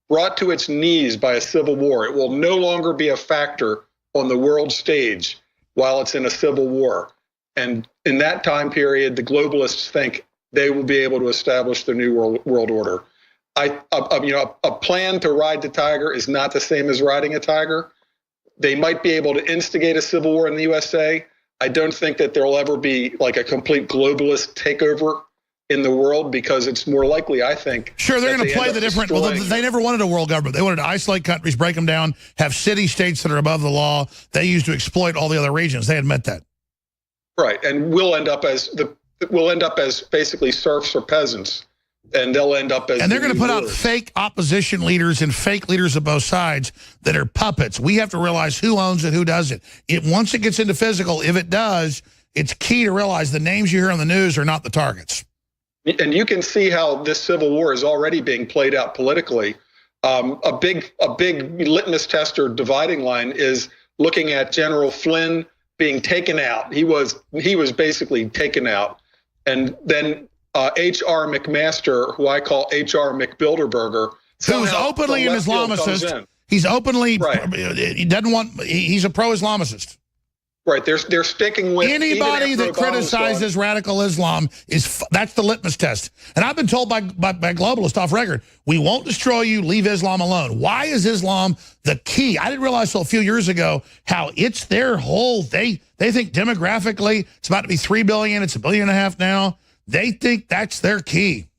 brought to its knees by a civil war. It will no longer be a factor on the world stage while it's in a civil war. And in that time period, the globalists think they will be able to establish the new world order. A plan to ride the tiger is not the same as riding a tiger. They might be able to instigate a civil war in the USA. I don't think that there will ever be like a complete globalist takeover in the world, because it's more likely, I think. Sure, they're going to play the different. Well, they never wanted a world government. They wanted to isolate countries, break them down, have city-states that are above the law. They used to exploit all the other regions. They admit that. Right, and we'll end up as basically serfs or peasants, and they'll end up as. And they're going to put out fake opposition leaders and fake leaders of both sides that are puppets. We have to realize who owns it, who doesn't. Once it gets into physical, if it does, it's key to realize the names you hear on the news are not the targets. And you can see how this civil war is already being played out politically. A big litmus test or dividing line is looking at General Flynn being taken out. He was basically taken out, and then H.R. McMaster, who I call H.R. McBilderberger, who's openly an Islamicist. He's openly he doesn't want. He's a pro-Islamicist. Right, they're sticking with anybody that criticizes radical Islam that's the litmus test. And I've been told by globalists off record, we won't destroy you, leave Islam alone. Why is Islam the key? I didn't realize until a few years ago how it's their whole, they think demographically it's about to be 3 billion, it's 1.5 billion now. They think that's their key.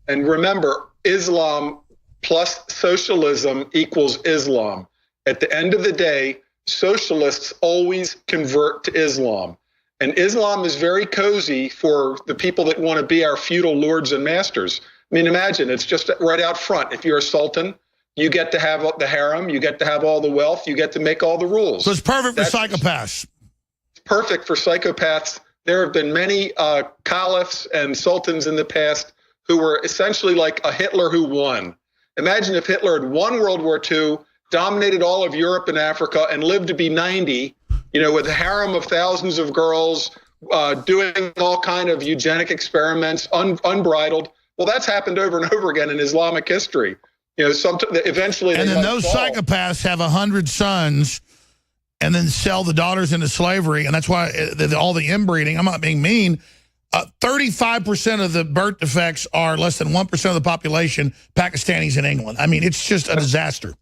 And remember, Islam plus socialism equals Islam. At the end of the day, socialists always convert to Islam. And Islam is very cozy for the people that want to be our feudal lords and masters. I mean, imagine, it's just right out front. If you're a sultan, you get to have the harem, you get to have all the wealth, you get to make all the rules. So it's perfect for psychopaths. It's perfect for psychopaths. There have been many caliphs and sultans in the past who were essentially like a Hitler who won. Imagine if Hitler had won World War II, dominated all of Europe and Africa, and lived to be 90, with a harem of thousands of girls, doing all kind of eugenic experiments, unbridled. Well, that's happened over and over again in Islamic history. You know, eventually. And then those psychopaths have 100 sons and then sell the daughters into slavery. And that's why all the inbreeding, I'm not being mean, 35% of the birth defects are less than 1% of the population, Pakistanis in England. I mean, it's just a disaster.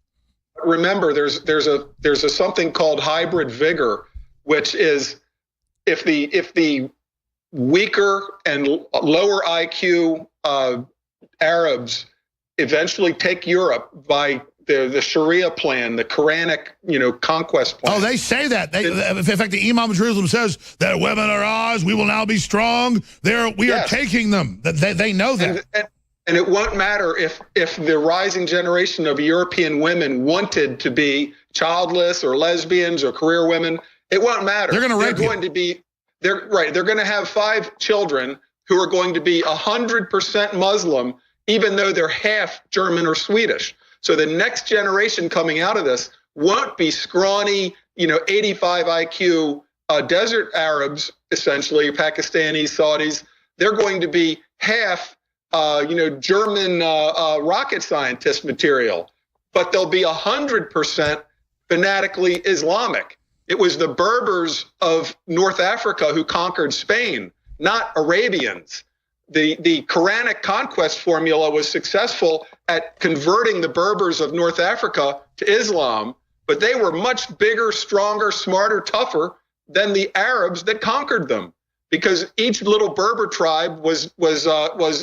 Remember, there's a something called hybrid vigor, which is if the weaker and lower IQ Arabs eventually take Europe by the Sharia plan, the Quranic, conquest plan. Oh, they say that. In fact, the Imam of Jerusalem says that women are ours. We will now be strong. We are taking them. They know that. And it won't matter if the rising generation of European women wanted to be childless or lesbians or career women. It won't matter. They're going to rape you. They're going to have 5 children who are going to be 100% Muslim, even though they're half German or Swedish. So the next generation coming out of this won't be scrawny, 85 IQ desert Arabs, essentially, Pakistanis, Saudis. They're going to be half, German rocket scientist material, but they'll be 100% fanatically Islamic. It was the Berbers of North Africa who conquered Spain, not Arabians. The Quranic conquest formula was successful at converting the Berbers of North Africa to Islam, but they were much bigger, stronger, smarter, tougher than the Arabs that conquered them, because each little Berber tribe was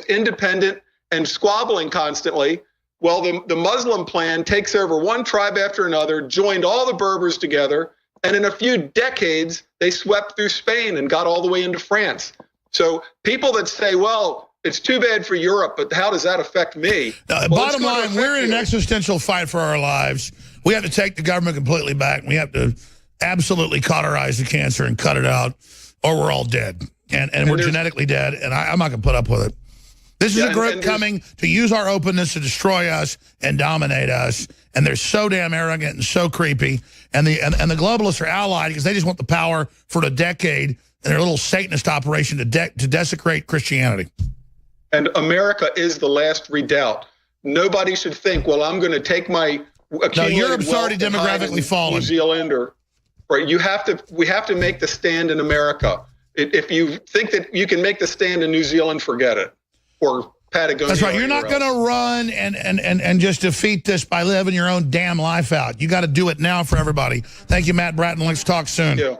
independent and squabbling constantly. Well, the Muslim plan takes over one tribe after another, joined all the Berbers together, and in a few decades, they swept through Spain and got all the way into France. So people that say, well, it's too bad for Europe, but how does that affect me? Bottom line, we're in an existential fight for our lives. We have to take the government completely back. We have to absolutely cauterize the cancer and cut it out, or we're all dead. And we're genetically dead, and I'm not going to put up with it. This is a group coming to use our openness to destroy us and dominate us, and they're so damn arrogant and so creepy. And the globalists are allied because they just want the power for a decade in their little Satanist operation to desecrate Christianity. And America is the last redoubt. Nobody should think, well, I'm going to take my accumulated Europe's already demographically fallen. New Zealand right? We have to make the stand in America. If you think that you can make the stand in New Zealand, forget it. Or Patagonia. That's right. You're not going to run and just defeat this by living your own damn life out. You got to do it now for everybody. Thank you, Matt Bratton. Let's talk soon. Yeah.